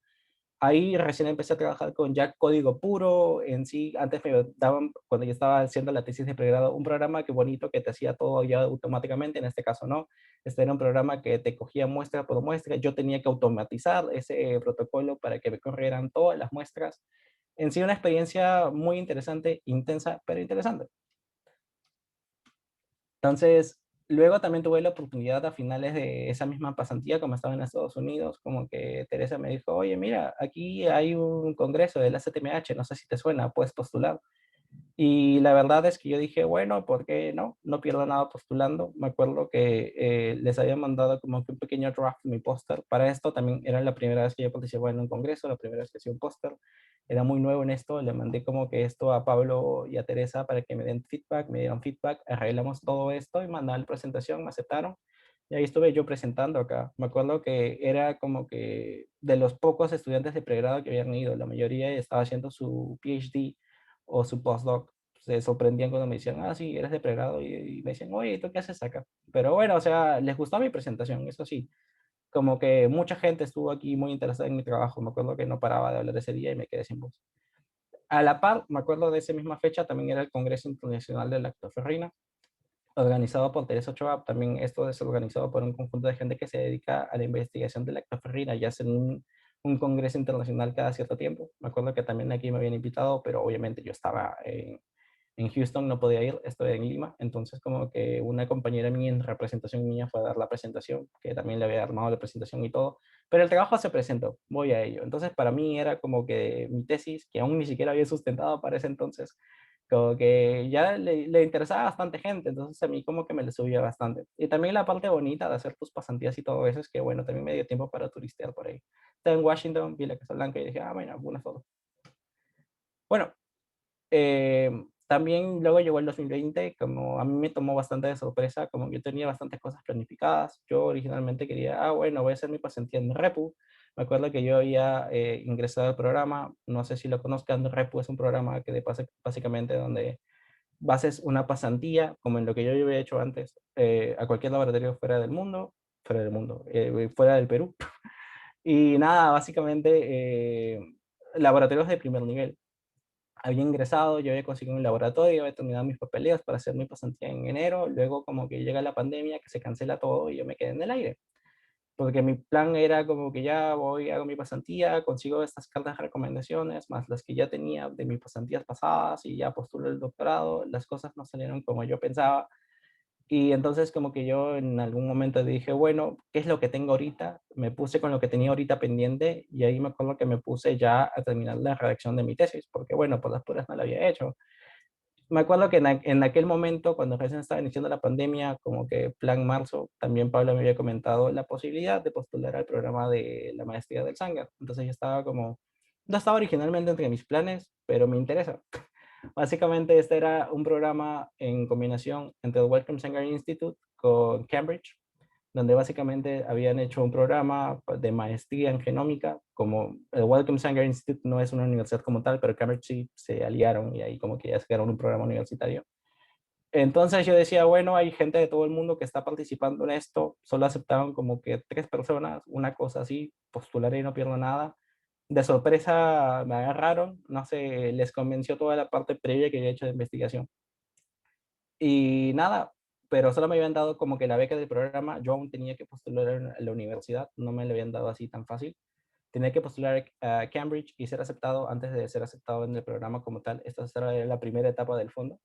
Ahí recién empecé a trabajar con ya código puro. En sí, antes me daban, cuando yo estaba haciendo la tesis de pregrado, un programa que bonito que te hacía todo ya automáticamente. En este caso no. Este era un programa que te cogía muestra por muestra. Yo tenía que automatizar ese protocolo para que me corrieran todas las muestras. En sí, una experiencia muy interesante, intensa, pero interesante. Entonces, luego también tuve la oportunidad a finales de esa misma pasantía, como estaba en Estados Unidos, como que Teresa me dijo, oye, mira, aquí hay un congreso de la CTMH, no sé si te suena, puedes postular. Y la verdad es que yo dije, bueno, ¿por qué no? No pierdo nada postulando. Me acuerdo que les había mandado como que un pequeño draft de mi póster. Para esto también era la primera vez que yo participaba en un congreso, la primera vez que hacía un póster. Era muy nuevo en esto. Le mandé como que esto a Pablo y a Teresa para que me den feedback, me dieron feedback, arreglamos todo esto y mandaron la presentación, me aceptaron. Y ahí estuve yo presentando acá. Me acuerdo que era como que de los pocos estudiantes de pregrado que habían ido, la mayoría estaba haciendo su PhD o su postdoc. Se sorprendían cuando me decían, ah, sí, eres de pregrado, y me decían, oye, ¿tú qué haces acá? Pero bueno, o sea, les gustó mi presentación, eso sí, como que mucha gente estuvo aquí muy interesada en mi trabajo. Me acuerdo que no paraba de hablar ese día y me quedé sin voz. A la par, me acuerdo de esa misma fecha, también era el Congreso Internacional de Lactoferrina, organizado por Teresa Ochoa. También esto es organizado por un conjunto de gente que se dedica a la investigación de lactoferrina y hacen un congreso internacional cada cierto tiempo. Me acuerdo que también aquí me habían invitado, pero obviamente yo estaba en Houston, no podía ir, estoy en Lima. Entonces como que una compañera mía en representación mía fue a dar la presentación, que también le había armado la presentación y todo, pero el trabajo se presentó, voy a ello. Entonces para mí era como que mi tesis, que aún ni siquiera había sustentado para ese entonces, como que ya le interesaba a bastante gente, entonces a mí como que me le subía bastante. Y también la parte bonita de hacer tus pasantías y todo eso es que, bueno, también me dio tiempo para turistear por ahí. Estaba en Washington, vi la Casa Blanca y dije, ah, bueno, buenas fotos. Bueno, también luego llegó el 2020, como a mí me tomó bastante de sorpresa, como yo tenía bastantes cosas planificadas. Yo originalmente quería, ah, bueno, voy a hacer mi pasantía en Repu. Me acuerdo que yo había ingresado al programa, no sé si lo conozcan. Repu es un programa que básicamente donde bases una pasantía, como en lo que yo había hecho antes, a cualquier laboratorio fuera del Perú. Y nada, básicamente laboratorios de primer nivel. Había ingresado, yo había conseguido un laboratorio, había terminado mis papeleos para hacer mi pasantía en enero. Luego como que llega la pandemia, que se cancela todo y yo me quedé en el aire. Porque mi plan era como que ya voy, hago mi pasantía, consigo estas cartas de recomendaciones, más las que ya tenía de mis pasantías pasadas, y ya postulo el doctorado. Las cosas no salieron como yo pensaba. Y entonces como que yo en algún momento dije, bueno, ¿qué es lo que tengo ahorita? Me puse con lo que tenía ahorita pendiente, y ahí me acuerdo que me puse ya a terminar la redacción de mi tesis, porque bueno, por las puras no la había hecho. Me acuerdo que en aquel momento, cuando recién estaba iniciando la pandemia, como que plan marzo, también Pablo me había comentado la posibilidad de postular al programa de la maestría del Sanger. Entonces yo estaba como, no estaba originalmente entre mis planes, pero me interesa. Básicamente este era un programa en combinación entre el Wellcome Sanger Institute con Cambridge, donde básicamente habían hecho un programa de maestría en genómica. Como el Wellcome Sanger Institute no es una universidad como tal, pero Cambridge sí se aliaron y ahí como que ya sacaron un programa universitario. Entonces yo decía, bueno, hay gente de todo el mundo que está participando en esto, solo aceptaron como que 3 personas, una cosa así, postularé y no pierdo nada. De sorpresa me agarraron, no sé, les convenció toda la parte previa que había hecho de investigación. Y nada, pero solo me habían dado como que la beca del programa. Yo aún tenía que postular a la universidad, no me la habían dado así tan fácil. Tenía que postular a Cambridge y ser aceptado antes de ser aceptado en el programa como tal. Esta era la primera etapa del fondo.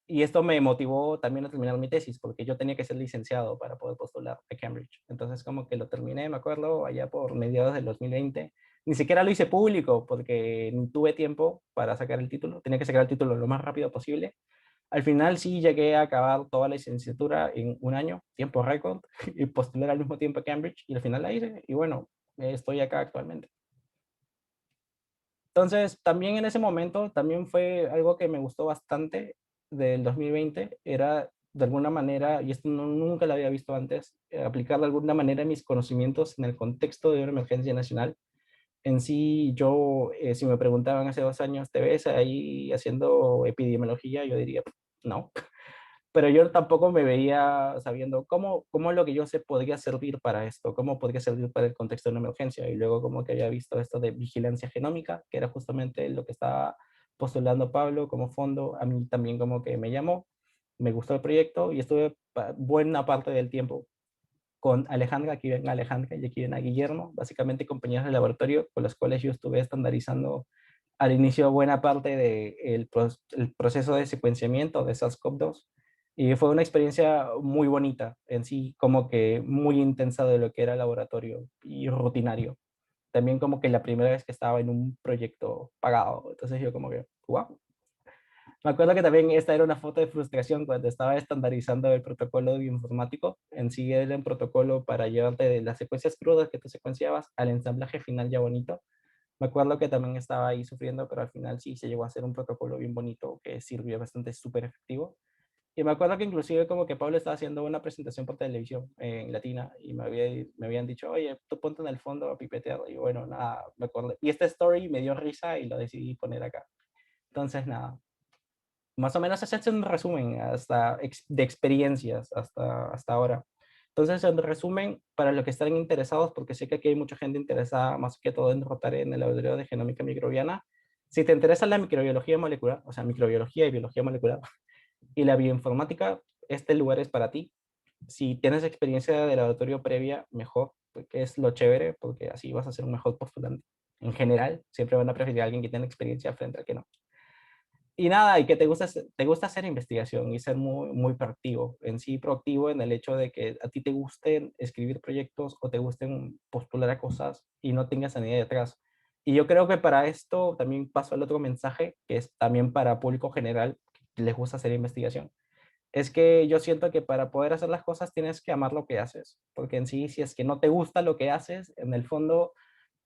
Y esto me motivó también a terminar mi tesis, porque yo tenía que ser licenciado para poder postular a Cambridge. Entonces como que lo terminé, me acuerdo, allá por mediados del 2020. Ni siquiera lo hice público porque no tuve tiempo para sacar el título. Tenía que sacar el título lo más rápido posible. Al final sí llegué a acabar toda la licenciatura en un año, tiempo récord, y postular al mismo tiempo a Cambridge, y al final la hice. Y bueno, estoy acá actualmente. Entonces, también en ese momento, también fue algo que me gustó bastante del 2020, era de alguna manera, y esto nunca lo había visto antes, aplicar de alguna manera mis conocimientos en el contexto de una emergencia nacional. En sí, yo, si me preguntaban hace 2 años, ¿te ves ahí haciendo epidemiología? Yo diría, no, pero yo tampoco me veía sabiendo cómo lo que yo sé podría servir para esto, cómo podría servir para el contexto de una emergencia. Y luego como que había visto esto de vigilancia genómica, que era justamente lo que estaba postulando Pablo como fondo, a mí también como que me llamó, me gustó el proyecto y estuve buena parte del tiempo con Alejandra, aquí ven a Alejandra y aquí ven a Guillermo, básicamente compañeros de laboratorio con los cuales yo estuve estandarizando al inicio buena parte del el proceso de secuenciamiento de SARS-CoV-2 y fue una experiencia muy bonita en sí, como que muy intensa de lo que era laboratorio y rutinario. También como que la primera vez que estaba en un proyecto pagado, entonces yo como que, wow. Me acuerdo que también esta era una foto de frustración cuando estaba estandarizando el protocolo bioinformático. En sí era un protocolo para llevarte de las secuencias crudas que tú secuenciabas al ensamblaje final ya bonito. Me acuerdo que también estaba ahí sufriendo, pero al final sí se llegó a hacer un protocolo bien bonito que sirvió bastante, súper efectivo. Y me acuerdo que inclusive como que Pablo estaba haciendo una presentación por televisión en Latina y me habían dicho, oye, tú ponte en el fondo a pipetear. Y bueno, nada, me acuerdo. Y esta story me dio risa y lo decidí poner acá. Entonces, nada, más o menos ese es un resumen de experiencias hasta ahora. Entonces, en resumen, para los que están interesados, porque sé que aquí hay mucha gente interesada más que todo en rotar en el laboratorio de genómica microbiana, si te interesa la microbiología molecular, o sea, microbiología y biología molecular, y la bioinformática, este lugar es para ti. Si tienes experiencia de laboratorio previa, mejor, porque es lo chévere, porque así vas a ser un mejor postulante. En general, siempre van a preferir a alguien que tenga experiencia frente al que no. Y nada, y que te gusta hacer investigación y ser muy, muy proactivo, en sí proactivo en el hecho de que a ti te gusten escribir proyectos o te gusten postular a cosas y no tengas a nadie detrás. Y yo creo que para esto también paso al otro mensaje, que es también para público general que les gusta hacer investigación. Es que yo siento que para poder hacer las cosas tienes que amar lo que haces, porque en sí, si es que no te gusta lo que haces, en el fondo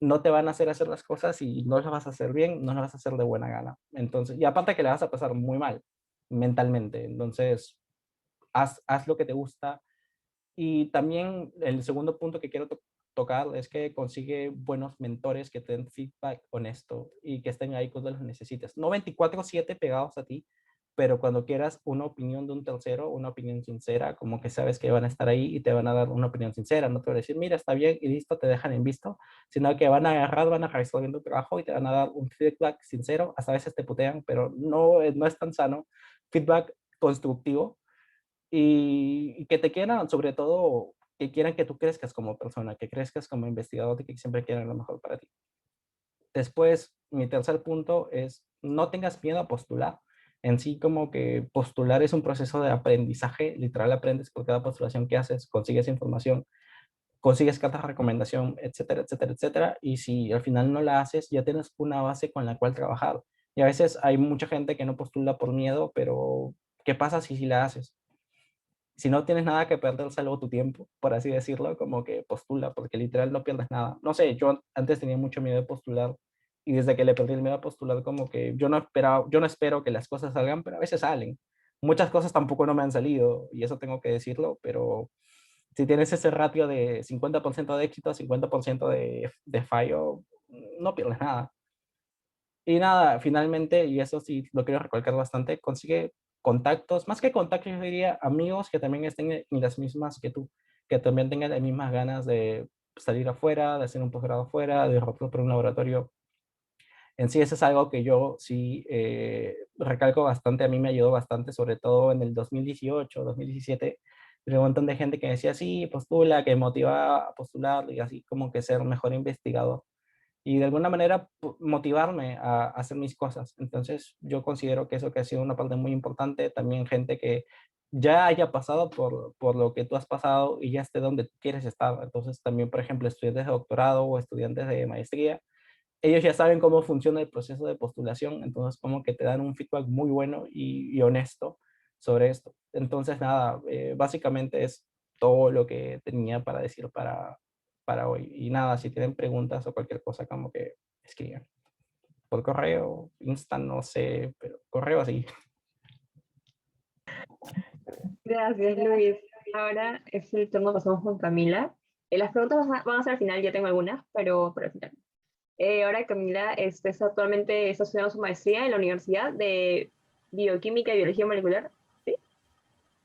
no te van a hacer las cosas y no las vas a hacer bien, no las vas a hacer de buena gana. Entonces, y aparte que le vas a pasar muy mal mentalmente. Entonces, haz lo que te gusta. Y también el segundo punto que quiero tocar es que consigue buenos mentores que te den feedback honesto y que estén ahí cuando los necesites. No 24/7 pegados a ti, pero cuando quieras una opinión de un tercero, una opinión sincera, como que sabes que van a estar ahí y te van a dar una opinión sincera. No te van a decir, mira, está bien y listo, te dejan en visto, sino que van a agarrar, van a revisar bien tu trabajo y te van a dar un feedback sincero. Hasta a veces te putean, pero no es tan sano. Feedback constructivo y que te quieran, sobre todo, que quieran que tú crezcas como persona, que crezcas como investigador y que siempre quieran lo mejor para ti. Después, mi tercer punto es no tengas miedo a postular. En sí, como que postular es un proceso de aprendizaje, literal aprendes por cada postulación que haces, consigues información, consigues cartas de recomendación, etcétera, etcétera, etcétera. Y si al final no la haces, ya tienes una base con la cual trabajar. Y a veces hay mucha gente que no postula por miedo, pero ¿qué pasa si la haces? Si no tienes nada que perder, salvo tu tiempo, por así decirlo, como que postula, porque literal no pierdes nada. No sé, yo antes tenía mucho miedo de postular y desde que le perdí el miedo a postular, como que yo no espero que las cosas salgan, pero a veces salen. Muchas cosas tampoco no me han salido y eso tengo que decirlo, pero si tienes ese ratio de 50% de éxito, 50% de fallo, no pierdes nada. Y nada, finalmente, y eso sí lo quiero recalcar bastante, consigue contactos, más que contactos, yo diría amigos que también estén en las mismas que tú, que también tengan las mismas ganas de salir afuera, de hacer un posgrado afuera, de rotar por un laboratorio. En sí, eso es algo que yo sí recalco bastante, a mí me ayudó bastante, sobre todo en el 2018, 2017, un montón de gente que decía, sí, postula, que me motivaba a postular y así como que ser mejor investigador. y de alguna manera motivarme a hacer mis cosas. Entonces yo considero que eso que ha sido una parte muy importante, también gente que ya haya pasado por lo que tú has pasado y ya esté donde tú quieres estar. Entonces también, por ejemplo, estudiantes de doctorado o estudiantes de maestría, ellos ya saben cómo funciona el proceso de postulación, entonces como que te dan un feedback muy bueno y honesto sobre esto. Entonces nada, básicamente es todo lo que tenía para decir para hoy. Y nada, si tienen preguntas o cualquier cosa, como que escriban. Por correo, Insta, no sé, pero correo así. Gracias, Luis. Ahora es el turno, pasamos con Camila. Las preguntas van a ser al final, ya tengo algunas, pero al final. Ahora Camila actualmente está estudiando su maestría en la Universidad de Bioquímica y Biología Molecular, ¿sí?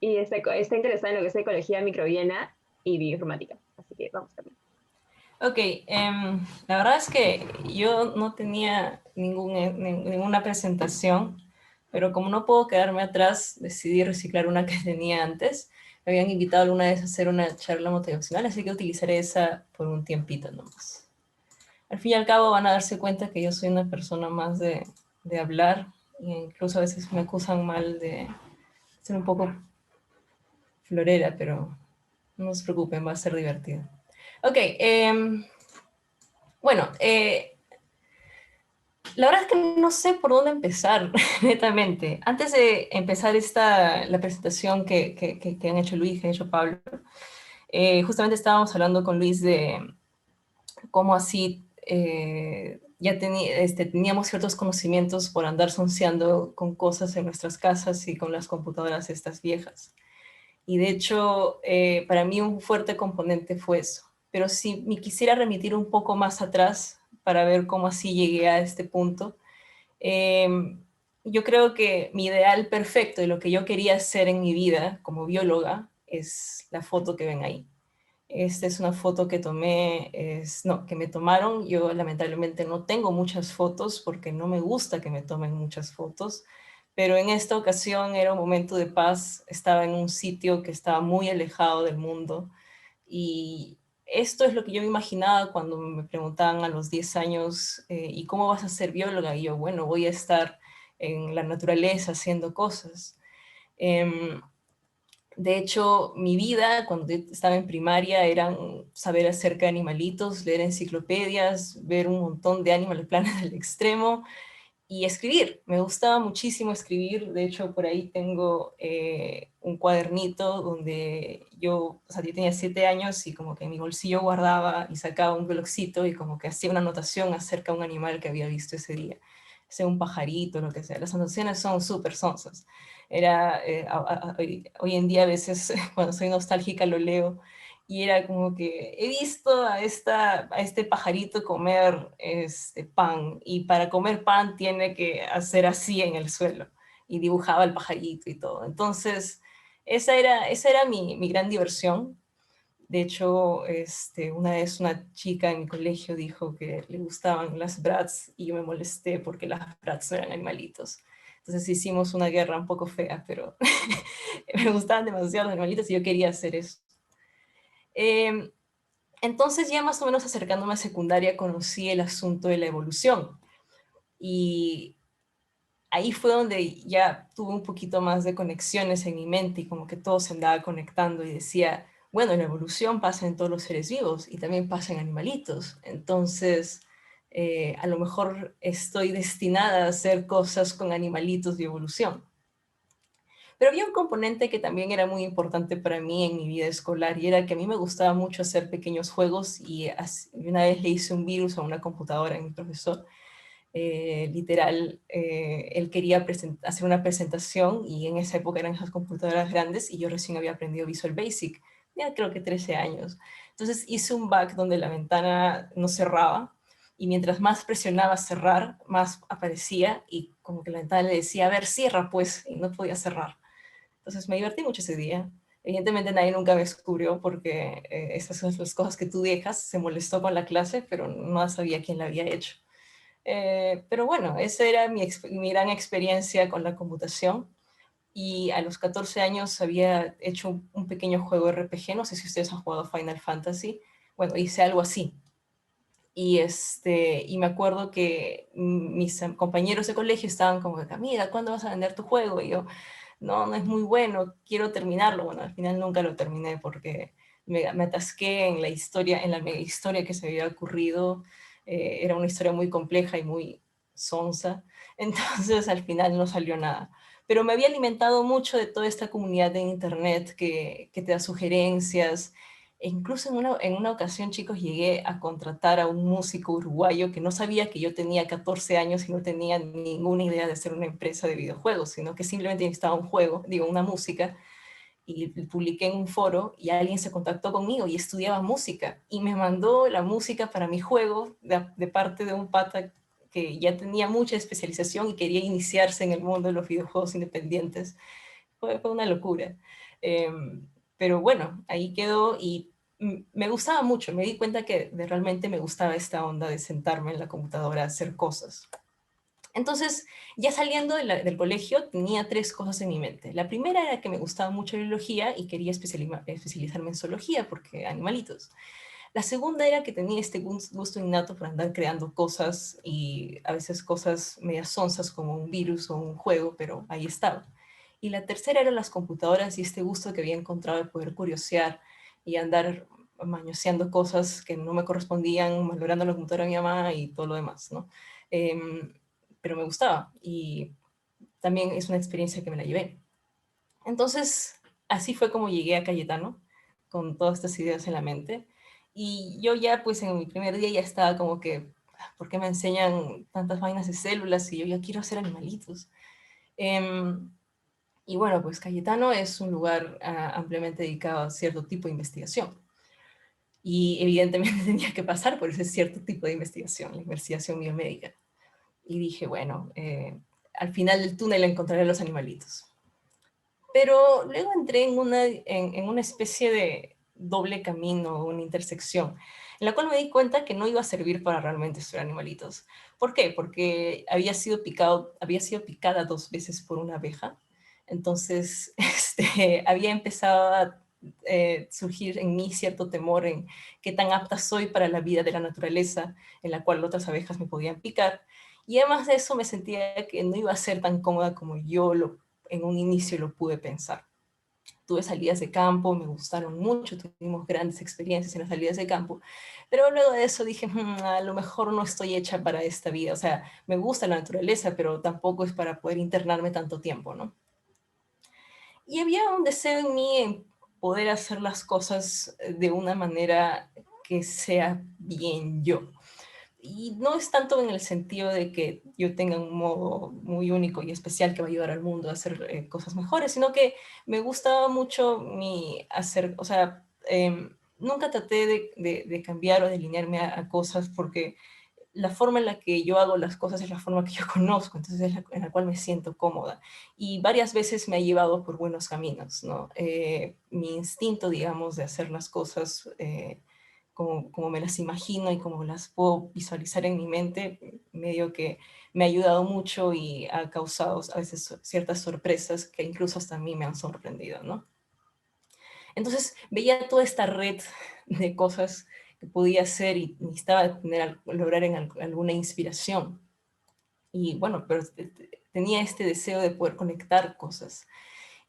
Y está interesada en lo que es ecología microbiana y bioinformática. Así que vamos, Camila. Ok, la verdad es que yo no tenía ninguna presentación, pero como no puedo quedarme atrás, decidí reciclar una que tenía antes. Me habían invitado alguna vez a hacer una charla motivacional, así que utilizaré esa por un tiempito nomás. Al fin y al cabo van a darse cuenta que yo soy una persona más de hablar, e incluso a veces me acusan mal de ser un poco florera, pero no se preocupen, va a ser divertido. Ok, bueno, la verdad es que no sé por dónde empezar, netamente. Antes de empezar la presentación que han hecho Luis, que han hecho Pablo, justamente estábamos hablando con Luis de cómo así ya teníamos ciertos conocimientos por andar sonceando con cosas en nuestras casas y con las computadoras estas viejas. Y de hecho, para mí un fuerte componente fue eso. Pero si me quisiera remitir un poco más atrás para ver cómo así llegué a este punto, yo creo que mi ideal perfecto de lo que yo quería hacer en mi vida como bióloga es la foto que ven ahí. Esta es una foto que que me tomaron. Yo lamentablemente no tengo muchas fotos porque no me gusta que me tomen muchas fotos, pero en esta ocasión era un momento de paz. Estaba en un sitio que estaba muy alejado del mundo y esto es lo que yo me imaginaba cuando me preguntaban a los 10 años, ¿y cómo vas a ser bióloga? Y yo, bueno, voy a estar en la naturaleza haciendo cosas. Eh, de hecho, mi vida cuando estaba en primaria era saber acerca de animalitos, leer enciclopedias, ver un montón de Animal Planet al extremo y escribir. Me gustaba muchísimo escribir. De hecho, por ahí tengo un cuadernito donde o sea, yo tenía 7 años y como que en mi bolsillo guardaba y sacaba un blogcito y como que hacía una anotación acerca de un animal que había visto ese día, sea un pajarito, lo que sea. Las anotaciones son súper sonsas. Hoy en día a veces cuando soy nostálgica lo leo y era como que he visto a este pajarito comer este pan y para comer pan tiene que hacer así en el suelo y dibujaba el pajarito y todo. Entonces, esa era mi gran diversión. De hecho, una vez una chica en mi colegio dijo que le gustaban las brats y yo me molesté porque las brats no eran animalitos. Entonces hicimos una guerra un poco fea, pero me gustaban demasiado los animalitos y yo quería hacer eso. Eh, entonces ya más o menos acercándome a secundaria conocí el asunto de la evolución y ahí fue donde ya tuve un poquito más de conexiones en mi mente y como que todo se andaba conectando y decía, bueno, la evolución pasa en todos los seres vivos y también pasa en animalitos. Entonces, a lo mejor estoy destinada a hacer cosas con animalitos y evolución. Pero había un componente que también era muy importante para mí en mi vida escolar y era que a mí me gustaba mucho hacer pequeños juegos y una vez le hice un virus a una computadora a mi profesor. Literal, él quería hacer una presentación y en esa época eran esas computadoras grandes y yo recién había aprendido Visual Basic, ya creo que 13 años. Entonces hice un bug donde la ventana no cerraba y mientras más presionaba cerrar, más aparecía y como que la ventana le decía, a ver, cierra pues, y no podía cerrar. Entonces me divertí mucho ese día. Evidentemente nadie nunca me descubrió porque esas son las cosas que tú dejas. Se molestó con la clase, pero no sabía quién la había hecho. Pero bueno, esa era mi gran experiencia con la computación. Y a los 14 años había hecho un pequeño juego RPG. No sé si ustedes han jugado Final Fantasy. Bueno, hice algo así. y me acuerdo que mis compañeros de colegio estaban como, Camila, ¿cuándo vas a vender tu juego? Y yo, no, no es muy bueno, quiero terminarlo. Bueno, al final nunca lo terminé porque me atasqué en la historia, en la mega historia que se había ocurrido. Era una historia muy compleja y muy sonsa, entonces al final no salió nada. Pero me había alimentado mucho de toda esta comunidad de internet que te da sugerencias. E incluso en una ocasión, chicos, llegué a contratar a un músico uruguayo que no sabía que yo tenía 14 años y no tenía ninguna idea de hacer una empresa de videojuegos, sino que simplemente necesitaba un juego, digo, una música, y publiqué en un foro y alguien se contactó conmigo y estudiaba música y me mandó la música para mi juego de parte de un pata que ya tenía mucha especialización y quería iniciarse en el mundo de los videojuegos independientes. Fue una locura. Eh, pero bueno, ahí quedó y me gustaba mucho. Me di cuenta que realmente me gustaba esta onda de sentarme en la computadora a hacer cosas. Entonces, ya saliendo del colegio, tenía tres cosas en mi mente. La primera era que me gustaba mucho la biología y quería especializarme en zoología, porque animalitos. La segunda era que tenía este gusto innato por andar creando cosas y a veces cosas medias sonzas como un virus o un juego, pero ahí estaba. Y la tercera eran las computadoras y este gusto que había encontrado de poder curiosear y andar mañoseando cosas que no me correspondían, malogrando la computadora de mi mamá y todo lo demás, ¿no? Em, pero me gustaba y también es una experiencia que me la llevé. Entonces, así fue como llegué a Cayetano, con todas estas ideas en la mente. Y yo ya, pues en mi primer día ya estaba como que, ¿por qué me enseñan tantas vainas de células si yo ya quiero hacer animalitos? Em, y bueno, pues Cayetano es un lugar ampliamente dedicado a cierto tipo de investigación. Y evidentemente tenía que pasar por ese cierto tipo de investigación, la investigación biomédica. Y dije, bueno, al final del túnel encontraré los animalitos. Pero luego entré en una especie de doble camino, una intersección, en la cual me di cuenta que no iba a servir para realmente estudiar animalitos. ¿Por qué? Porque había sido picada 2 veces por una abeja. Entonces, había empezado a surgir en mí cierto temor en qué tan apta soy para la vida de la naturaleza, en la cual otras abejas me podían picar. Y además de eso me sentía que no iba a ser tan cómoda como yo en un inicio lo pude pensar. Tuve salidas de campo, me gustaron mucho, tuvimos grandes experiencias en las salidas de campo, pero luego de eso dije, a lo mejor no estoy hecha para esta vida, o sea, me gusta la naturaleza, pero tampoco es para poder internarme tanto tiempo, ¿no? Y había un deseo en mí en poder hacer las cosas de una manera que sea bien yo. Y no es tanto en el sentido de que yo tenga un modo muy único y especial que va a ayudar al mundo a hacer cosas mejores, sino que me gustaba mucho mi hacer, o sea, nunca traté de cambiar o de alinearme a cosas porque la forma en la que yo hago las cosas es la forma que yo conozco, entonces es en la cual me siento cómoda. Y varias veces me ha llevado por buenos caminos, ¿no? Mi instinto, digamos, de hacer las cosas como me las imagino y como las puedo visualizar en mi mente, medio que me ha ayudado mucho y ha causado a veces ciertas sorpresas que incluso hasta a mí me han sorprendido, ¿no? Entonces veía toda esta red de cosas que podía hacer y necesitaba lograr alguna inspiración. Y bueno, pero tenía este deseo de poder conectar cosas.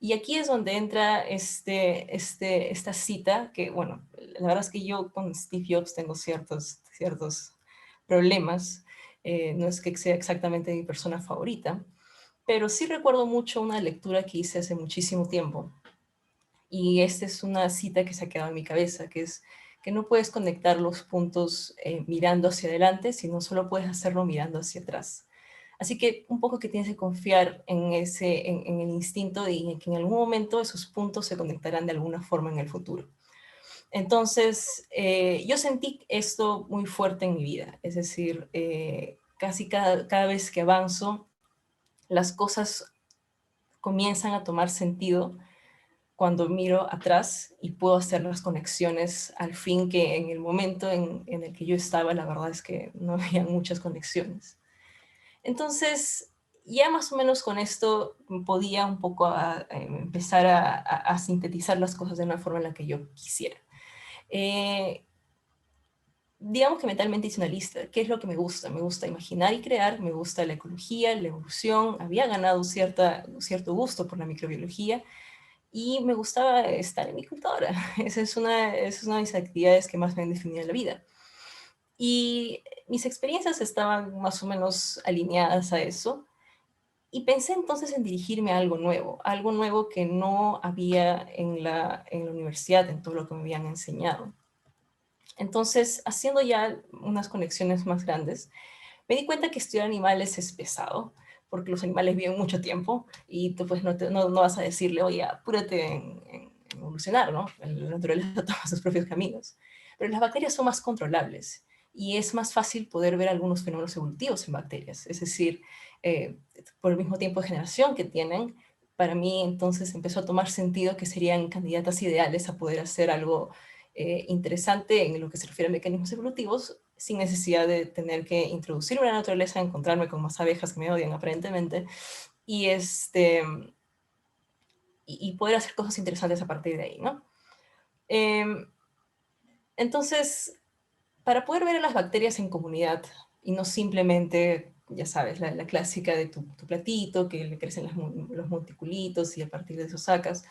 Y aquí es donde entra esta cita, que bueno, la verdad es que yo con Steve Jobs tengo ciertos problemas, no es que sea exactamente mi persona favorita, pero sí recuerdo mucho una lectura que hice hace muchísimo tiempo, y esta es una cita que se ha quedado en mi cabeza, que es que no puedes conectar los puntos mirando hacia adelante, sino solo puedes hacerlo mirando hacia atrás. Así que un poco que tienes que confiar en el instinto y en que en algún momento esos puntos se conectarán de alguna forma en el futuro. Entonces, yo sentí esto muy fuerte en mi vida, es decir, casi cada vez que avanzo, las cosas comienzan a tomar sentido cuando miro atrás y puedo hacer las conexiones al fin que en el momento en el que yo estaba, la verdad es que no había muchas conexiones. Entonces, ya más o menos con esto podía un poco empezar a sintetizar las cosas de una forma en la que yo quisiera. Eh, digamos que mentalmente hice una lista. ¿Qué es lo que me gusta? Me gusta imaginar y crear, me gusta la ecología, la evolución, había ganado cierto gusto por la microbiología y me gustaba estar en mi computadora. Esa es una de mis actividades que más me han definido en la vida. Y mis experiencias estaban más o menos alineadas a eso. Y pensé entonces en dirigirme a algo nuevo que no había en la universidad, en todo lo que me habían enseñado. Entonces, haciendo ya unas conexiones más grandes, me di cuenta que estudiar animales es pesado, porque los animales viven mucho tiempo y tú pues no vas a decirle, oye, apúrate en evolucionar, ¿no? La naturaleza toma sus propios caminos. Pero las bacterias son más controlables y es más fácil poder ver algunos fenómenos evolutivos en bacterias. Es decir, por el mismo tiempo de generación que tienen, para mí entonces empezó a tomar sentido que serían candidatas ideales a poder hacer algo interesante en lo que se refiere a mecanismos evolutivos, sin necesidad de tener que introducirme a la naturaleza, encontrarme con más abejas que me odian aparentemente, y, y poder hacer cosas interesantes a partir de ahí, ¿no? Entonces, para poder ver a las bacterias en comunidad y no simplemente, ya sabes, la clásica de tu platito, que le crecen los multiculitos y a partir de eso sacas,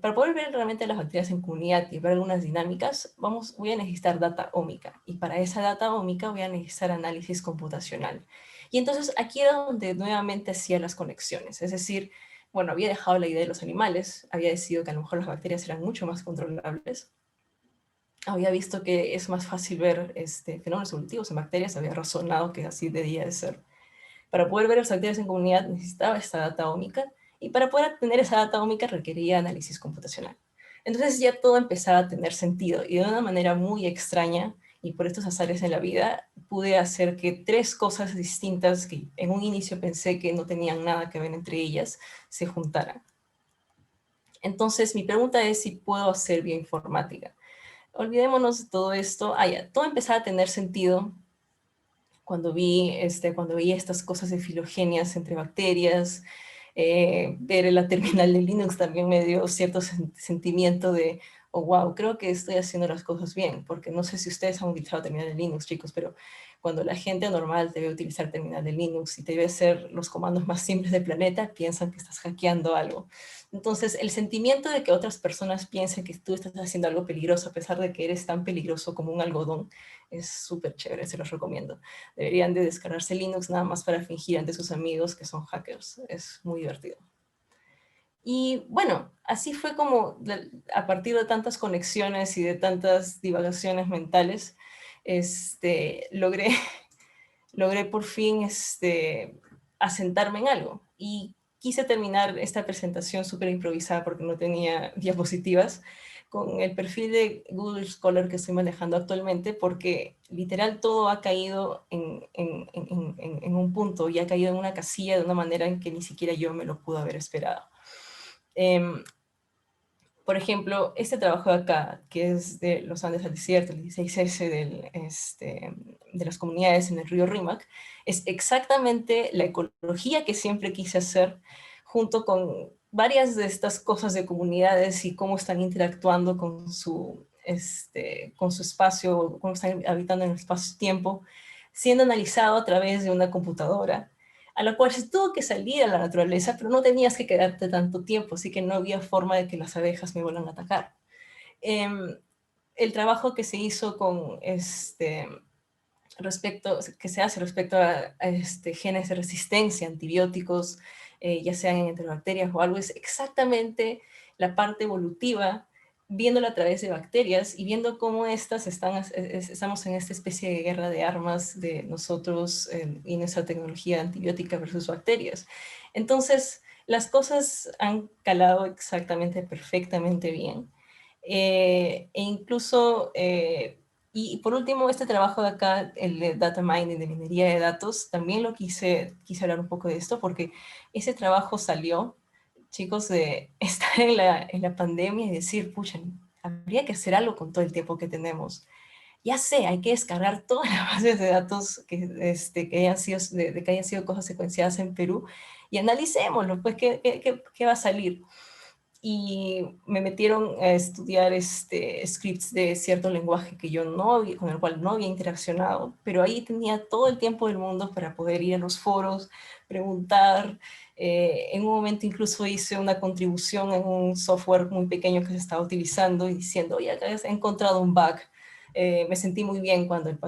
para poder ver realmente las bacterias en comunidad y ver algunas dinámicas, voy a necesitar data ómica. Y para esa data ómica voy a necesitar análisis computacional. Y entonces aquí era donde nuevamente hacía las conexiones. Es decir, bueno, había dejado la idea de los animales, había decidido que a lo mejor las bacterias eran mucho más controlables. Había visto que es más fácil ver fenómenos evolutivos en bacterias, había razonado que así debía de ser. Para poder ver las bacterias en comunidad necesitaba esta data ómica y para poder tener esa data ómica requería análisis computacional. Entonces ya todo empezaba a tener sentido y de una manera muy extraña y por estos azares en la vida pude hacer que tres cosas distintas que en un inicio pensé que no tenían nada que ver entre ellas se juntaran. Entonces mi pregunta es si puedo hacer bioinformática. Olvidémonos de todo esto. Ya, todo empezaba a tener sentido cuando cuando vi estas cosas de filogenias entre bacterias, ver la terminal de Linux también me dio cierto sentimiento de, oh, wow, creo que estoy haciendo las cosas bien, porque no sé si ustedes han utilizado terminal de Linux, chicos, pero cuando la gente normal te ve utilizar terminal de Linux y te ve hacer los comandos más simples del planeta, piensan que estás hackeando algo. Entonces, el sentimiento de que otras personas piensen que tú estás haciendo algo peligroso, a pesar de que eres tan peligroso como un algodón, es súper chévere, se los recomiendo. Deberían de descargarse Linux nada más para fingir ante sus amigos que son hackers. Es muy divertido. Y bueno, así fue como a partir de tantas conexiones y de tantas divagaciones mentales, logré, logré por fin asentarme en algo. Y quise terminar esta presentación súper improvisada porque no tenía diapositivas, con el perfil de Google Scholar que estoy manejando actualmente, porque literal todo ha caído en un punto y ha caído en una casilla de una manera en que ni siquiera yo me lo pude haber esperado. Por ejemplo, este trabajo de acá, que es de los Andes al desierto, el 16S de las comunidades en el río Rímac, es exactamente la ecología que siempre quise hacer, junto con varias de estas cosas de comunidades y cómo están interactuando con su espacio, cómo están habitando en el espacio-tiempo, siendo analizado a través de una computadora a la cual se tuvo que salir a la naturaleza, pero no tenías que quedarte tanto tiempo, así que no había forma de que las abejas me vuelvan a atacar. El trabajo que se hizo con que se hace respecto a genes de resistencia, antibióticos, ya sean en enterobacterias o algo, es exactamente la parte evolutiva, viéndola a través de bacterias y viendo cómo estamos en esta especie de guerra de armas de nosotros y nuestra tecnología antibiótica versus bacterias. Entonces, las cosas han calado exactamente, perfectamente bien. E incluso y por último, este trabajo de acá, el de data mining, de minería de datos, también lo quise hablar un poco de esto porque ese trabajo salió, chicos, de estar en la pandemia y decir, pucha, habría que hacer algo con todo el tiempo que tenemos. Ya sé, hay que descargar todas las bases de datos que hayan sido, de que hayan sido cosas secuenciadas en Perú y analicémoslo, pues, ¿qué va a salir? y me metieron a estudiar scripts de cierto lenguaje que yo no con el cual no había interaccionado, pero ahí tenía todo el tiempo del mundo para poder ir a los foros, preguntar. En un momento incluso hice una contribución en un software muy pequeño que se estaba utilizando y diciendo, oye, acá he encontrado un bug. Me sentí muy bien cuando el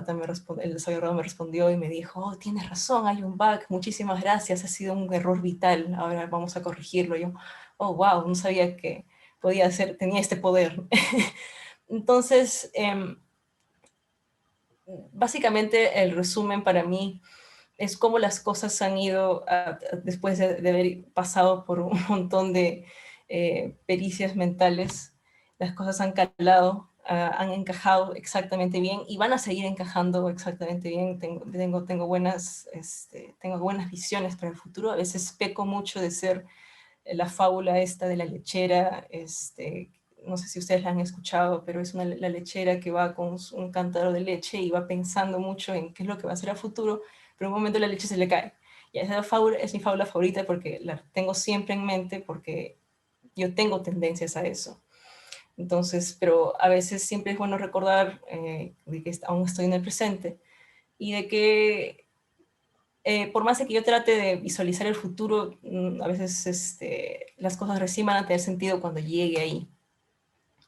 desarrollador me respondió y me dijo, oh, tienes razón, hay un bug, muchísimas gracias, ha sido un error vital, ahora vamos a corregirlo. Yo, oh, wow, no sabía que podía hacer, tenía este poder. Entonces, básicamente el resumen para mí es cómo las cosas han ido después de haber pasado por un montón de pericias mentales, las cosas han calado, han encajado exactamente bien y van a seguir encajando exactamente bien. Tengo buenas visiones para el futuro. A veces peco mucho de ser la fábula esta de la lechera, no sé si ustedes la han escuchado, pero es la lechera que va con un cántaro de leche y va pensando mucho en qué es lo que va a hacer a futuro, pero en un momento la leche se le cae. Y esa fábula es mi fábula favorita porque la tengo siempre en mente porque yo tengo tendencias a eso. Entonces, pero a veces siempre es bueno recordar de que aún estoy en el presente y de que por más de que yo trate de visualizar el futuro, a veces las cosas recién van a tener sentido cuando llegue ahí.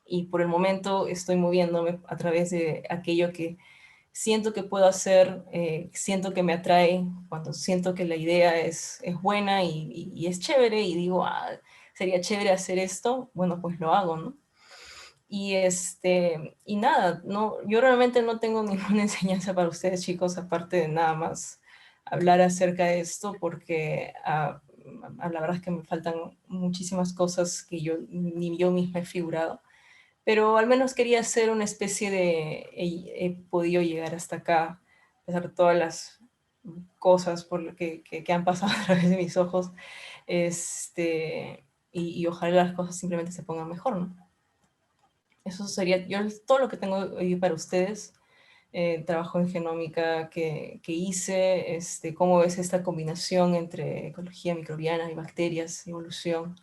Y por el momento estoy moviéndome a través de aquello que siento que puedo hacer, siento que me atrae, cuando siento que la idea es buena y es chévere y digo, sería chévere hacer esto, bueno, pues lo hago, ¿no? Y nada, no, yo realmente no tengo ninguna enseñanza para ustedes, chicos, aparte de nada más hablar acerca de esto, porque la verdad es que me faltan muchísimas cosas que ni yo misma he figurado. Pero al menos quería hacer una especie de, he podido llegar hasta acá, a pesar de todas las cosas por lo que han pasado a través de mis ojos, y ojalá las cosas simplemente se pongan mejor, ¿no? Eso sería todo lo que tengo hoy para ustedes. Trabajo en genómica que hice, cómo es esta combinación entre ecología microbiana y bacterias, evolución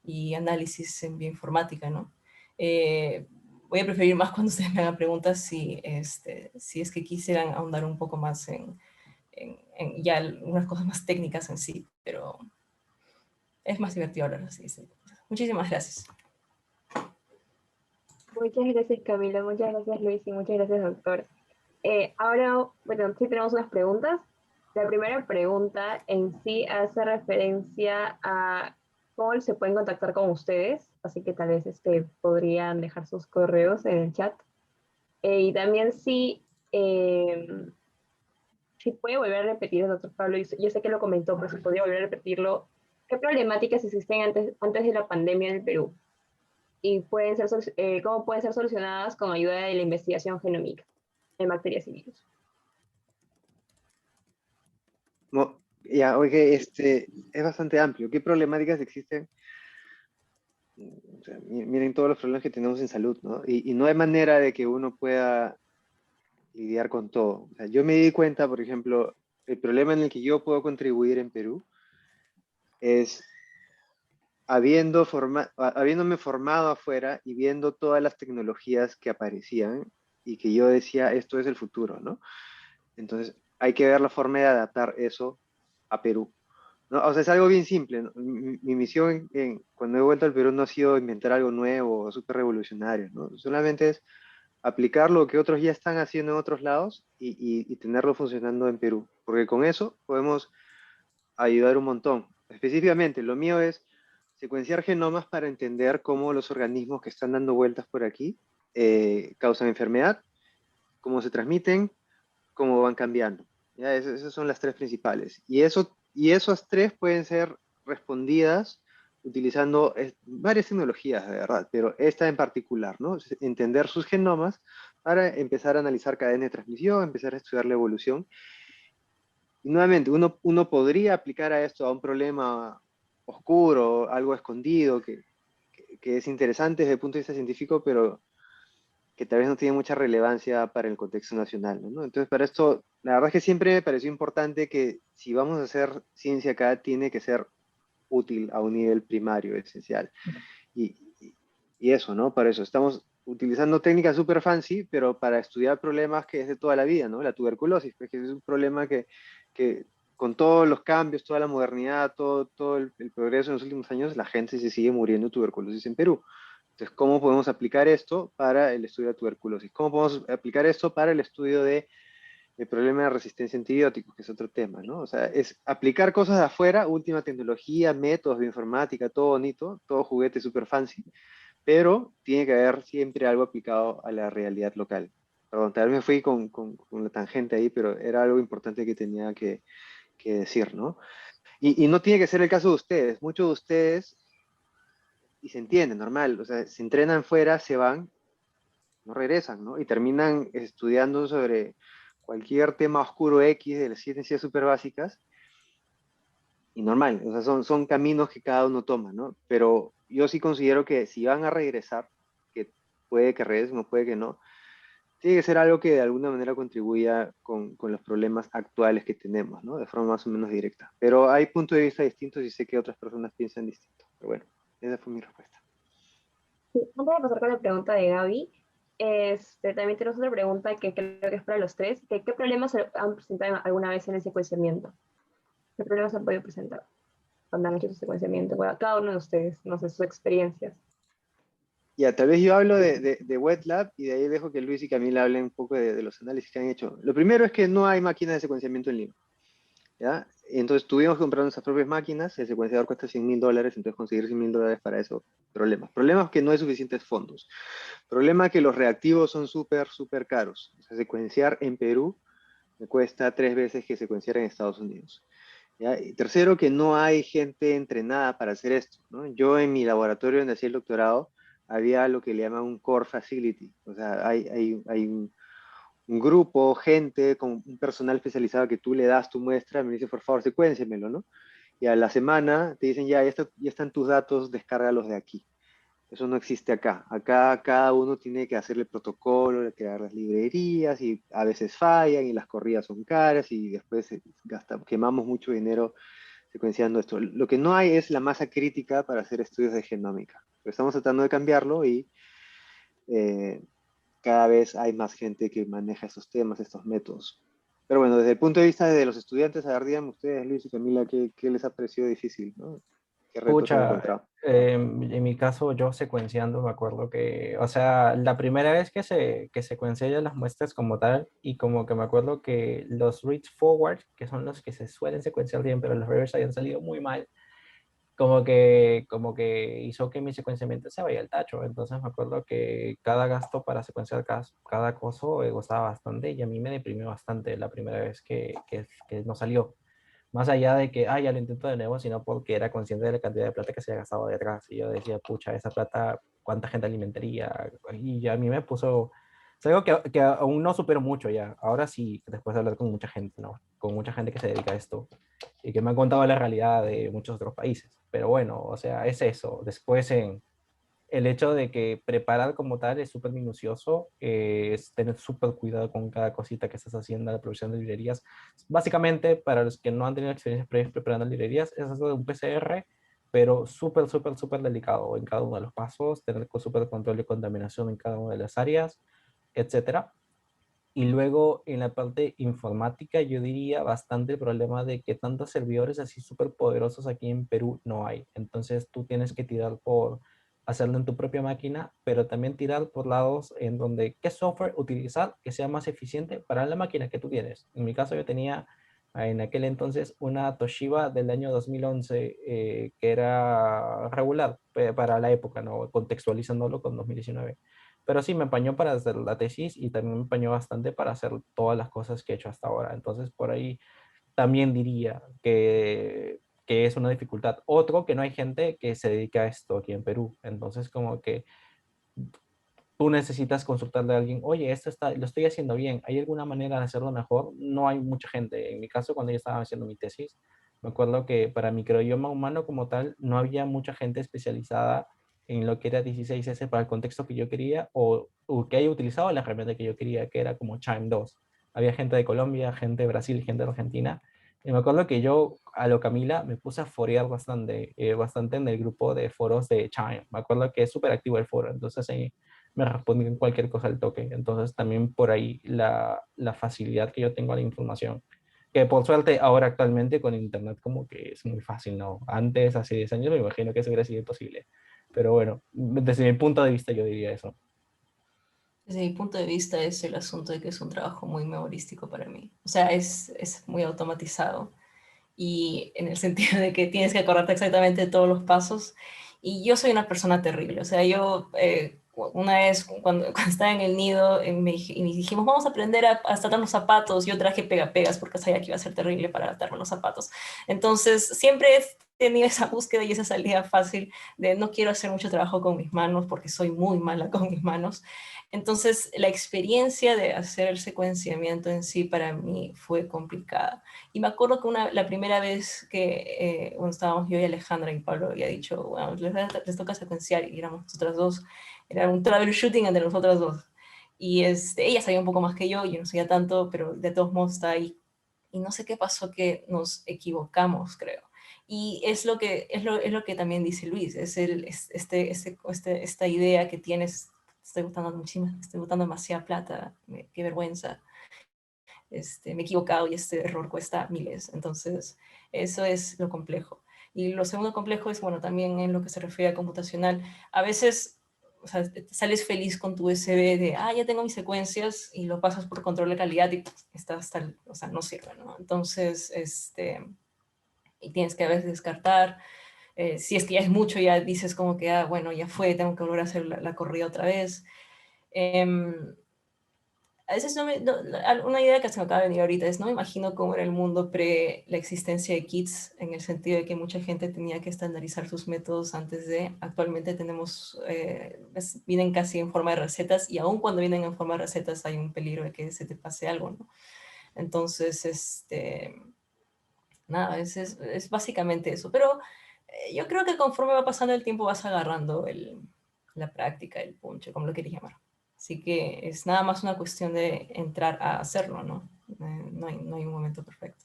y análisis en bioinformática, ¿no? Voy a preferir más cuando ustedes me hagan preguntas si es que quisieran ahondar un poco más en ya unas cosas más técnicas en sí, pero es más divertido hablar así. Sí. Muchísimas gracias. Muchas gracias, Camila, muchas gracias, Luis, y muchas gracias, doctor. Ahora, bueno, sí tenemos unas preguntas. La primera pregunta en sí hace referencia a cómo se pueden contactar con ustedes, así que tal vez podrían dejar sus correos en el chat. Y también eh, si puede volver a repetir, doctor Pablo, yo sé que lo comentó, pero si podría volver a repetirlo, ¿qué problemáticas existen antes de la pandemia en el Perú? Y cómo pueden ser solucionadas con ayuda de la investigación genómica en bacterias y virus. Ya, oye, es bastante amplio. ¿Qué problemáticas existen? O sea, miren todos los problemas que tenemos en salud, ¿no? Y no hay manera de que uno pueda lidiar con todo. O sea, yo me di cuenta, por ejemplo, el problema en el que yo puedo contribuir en Perú es habiéndome formado afuera y viendo todas las tecnologías que aparecían y que yo decía, esto es el futuro, ¿no? Entonces, hay que ver la forma de adaptar eso a Perú, ¿no? O sea, es algo bien simple, ¿no? Mi misión cuando he vuelto al Perú no ha sido inventar algo nuevo o súper revolucionario, ¿no? Solamente es aplicar lo que otros ya están haciendo en otros lados y tenerlo funcionando en Perú, porque con eso podemos ayudar un montón. Específicamente, lo mío es secuenciar genomas para entender cómo los organismos que están dando vueltas por aquí causan enfermedad, cómo se transmiten, cómo van cambiando. ¿Ya? Esas son las tres principales. Y esas tres pueden ser respondidas utilizando varias tecnologías, de verdad, pero esta en particular, ¿no? Entender sus genomas para empezar a analizar cadenas de transmisión, empezar a estudiar la evolución. Y nuevamente, uno podría aplicar a esto a un problema oscuro, algo escondido, que es interesante desde el punto de vista científico, pero que tal vez no tiene mucha relevancia para el contexto nacional, ¿no? Entonces, para esto, la verdad es que siempre me pareció importante que si vamos a hacer ciencia acá, tiene que ser útil a un nivel primario, esencial. Y, y eso, ¿no? Para eso estamos utilizando técnicas súper fancy, pero para estudiar problemas que es de toda la vida, ¿no? La tuberculosis, pues, que es un problema que con todos los cambios, toda la modernidad, todo el progreso en los últimos años, la gente se sigue muriendo de tuberculosis en Perú. Entonces, ¿cómo podemos aplicar esto para el estudio de tuberculosis? ¿Cómo podemos aplicar esto para el estudio de el problema de resistencia a antibióticos, que es otro tema, ¿no? O sea, es aplicar cosas de afuera, última tecnología, métodos de informática, todo bonito, todo juguete súper fancy, pero tiene que haber siempre algo aplicado a la realidad local. Perdón, tal vez me fui con la tangente ahí, pero era algo importante que tenía que decir, ¿no? Y no tiene que ser el caso de ustedes. Muchos de ustedes, y se entiende, normal, o sea, se entrenan fuera, se van, no regresan, ¿no? Y terminan estudiando sobre cualquier tema oscuro X de las ciencias súper básicas, y normal, o sea, son caminos que cada uno toma, ¿no? Pero yo sí considero que si van a regresar, que puede que regresen o puede que no, tiene que ser algo que de alguna manera contribuya con los problemas actuales que tenemos, ¿no? De forma más o menos directa. Pero hay puntos de vista distintos y sé que otras personas piensan distinto. Pero bueno, esa fue mi respuesta. Sí, antes de pasar con la pregunta de Gaby, también tenemos otra pregunta que creo que es para los tres, que ¿qué problemas se han presentado alguna vez en el secuenciamiento? ¿Qué problemas han podido presentar cuando han hecho su secuenciamiento? Bueno, cada uno de ustedes, no sé, sus experiencias. Ya, tal vez yo hablo de Wet Lab y de ahí dejo que Luis y Camila hablen un poco de los análisis que han hecho. Lo primero es que no hay máquinas de secuenciamiento en Lima, ¿ya? Entonces tuvimos que comprar nuestras propias máquinas, el secuenciador cuesta $100.000, entonces conseguir $100.000 para eso, problemas. Problemas que no hay suficientes fondos. Problema que los reactivos son súper caros. O sea, secuenciar en Perú me cuesta 3 veces que secuenciar en Estados Unidos. ¿Ya? Y tercero, que no hay gente entrenada para hacer esto, ¿no? Yo en mi laboratorio donde hacía el doctorado, había lo que le llaman un core facility. O sea, hay un grupo, gente, con un personal especializado que tú le das tu muestra, me dice, por favor, secuénciamelo, ¿no? Y a la semana te dicen, ya están tus datos, descárgalos de aquí. Eso no existe acá. Acá cada uno tiene que hacerle protocolo, crear las librerías y a veces fallan y las corridas son caras y después quemamos mucho dinero secuenciando esto. Lo que no hay es la masa crítica para hacer estudios de genómica. Pero estamos tratando de cambiarlo y eh, cada vez hay más gente que maneja estos temas, estos métodos. Pero bueno, desde el punto de vista de los estudiantes, a ver, díganme ustedes, Luis y Camila, ¿qué les ha parecido difícil, ¿no? ¿Qué retos han Pucha, encontrado? en mi caso, yo secuenciando, me acuerdo que, o sea, la primera vez que secuencié ya las muestras como tal, y como que me acuerdo que los reads forward, que son los que se suelen secuenciar bien, pero los reverse habían salido muy mal, como que hizo que mi secuenciamiento se vaya al tacho. Entonces me acuerdo que cada gasto para secuenciar cada coso costaba bastante, y a mí me deprimió bastante la primera vez que no salió. Más allá de que, ya lo intento de nuevo, sino porque era consciente de la cantidad de plata que se había gastado detrás. Y yo decía, pucha, esa plata, ¿cuánta gente alimentaría? Y ya a mí me puso... Es algo que aún no supero mucho ya. Ahora sí, después de hablar con mucha gente, ¿no? Con mucha gente que se dedica a esto y que me han contado la realidad de muchos otros países. Pero bueno, o sea, es eso. Después el hecho de que preparar como tal es súper minucioso, es tener súper cuidado con cada cosita que estás haciendo, la producción de librerías. Básicamente, para los que no han tenido experiencias previas preparando librerías, es hacer un PCR, pero súper delicado en cada uno de los pasos, tener súper control de contaminación en cada una de las áreas, etcétera. Y luego en la parte informática yo diría bastante el problema de que tantos servidores así súper poderosos aquí en Perú no hay. Entonces tú tienes que tirar por hacerlo en tu propia máquina, pero también tirar por lados en donde qué software utilizar que sea más eficiente para la máquina que tú tienes. En mi caso yo tenía en aquel entonces una Toshiba del año 2011 que era regular para la época, ¿no? Contextualizándolo con 2019. Pero sí, me empañó para hacer la tesis y también me empañó bastante para hacer todas las cosas que he hecho hasta ahora. Entonces, por ahí también diría que es una dificultad. Otro, que no hay gente que se dedique a esto aquí en Perú. Entonces, como que tú necesitas consultarle a alguien, oye, lo estoy haciendo bien, ¿hay alguna manera de hacerlo mejor? No hay mucha gente. En mi caso, cuando yo estaba haciendo mi tesis, me acuerdo que para microidioma humano como tal, no había mucha gente especializada en lo que era 16S para el contexto que yo quería o que haya utilizado la herramienta que yo quería, que era como Chime 2. Había gente de Colombia, gente de Brasil, gente de Argentina, Y me acuerdo que yo, a lo Camila, me puse a forear bastante, bastante en el grupo de foros de Chime. Me acuerdo que es súper activo el foro, entonces ahí me respondían cualquier cosa al toque. Entonces también por ahí la facilidad que yo tengo a la información. Que por suerte ahora actualmente con internet como que es muy fácil, ¿no? Antes, hace 10 años, me imagino que eso hubiera sido imposible. Pero bueno, desde mi punto de vista yo diría eso. Desde mi punto de vista es el asunto de que es un trabajo muy memorístico para mí. O sea, es muy automatizado y en el sentido de que tienes que acordarte exactamente de todos los pasos. Y yo soy una persona terrible, o sea, yo una vez cuando estaba en el nido y dijimos, vamos a aprender a atar los zapatos, yo traje pegapegas porque sabía que iba a ser terrible para atarme los zapatos. Entonces, siempre he tenido esa búsqueda y esa salida fácil de no quiero hacer mucho trabajo con mis manos porque soy muy mala con mis manos. Entonces, la experiencia de hacer el secuenciamiento en sí para mí fue complicada. Y me acuerdo que la primera vez que bueno, estábamos yo y Alejandra y Pablo había dicho, bueno, les toca secuenciar y éramos nosotras dos, era un troubleshooting entre nosotras dos. Y ella sabía un poco más que yo no sabía tanto, pero de todos modos está ahí. Y no sé qué pasó que nos equivocamos, creo. Y es lo que también dice Luis, esta idea que tienes, estoy botando muchísimo, estoy botando demasiada plata, qué vergüenza, me he equivocado y este error cuesta miles. Entonces, eso es lo complejo. Y lo segundo complejo es, bueno, también en lo que se refiere a computacional. A veces, o sea, sales feliz con tu USB de, ya tengo mis secuencias y lo pasas por control de calidad y está hasta, o sea, no sirve, ¿no? Entonces, y tienes que a veces descartar. Si es que ya es mucho, ya dices como que, bueno, ya fue, tengo que volver a hacer la corrida otra vez. A veces una idea que se me acaba de venir ahorita es, no me imagino cómo era el mundo pre la existencia de kits, en el sentido de que mucha gente tenía que estandarizar sus métodos antes de, actualmente tenemos, vienen casi en forma de recetas y aun cuando vienen en forma de recetas hay un peligro de que se te pase algo, ¿no? Entonces, nada, es básicamente eso, pero yo creo que conforme va pasando el tiempo vas agarrando la práctica, el punche, como lo quieras llamar. Así que es nada más una cuestión de entrar a hacerlo, ¿no? No hay un momento perfecto.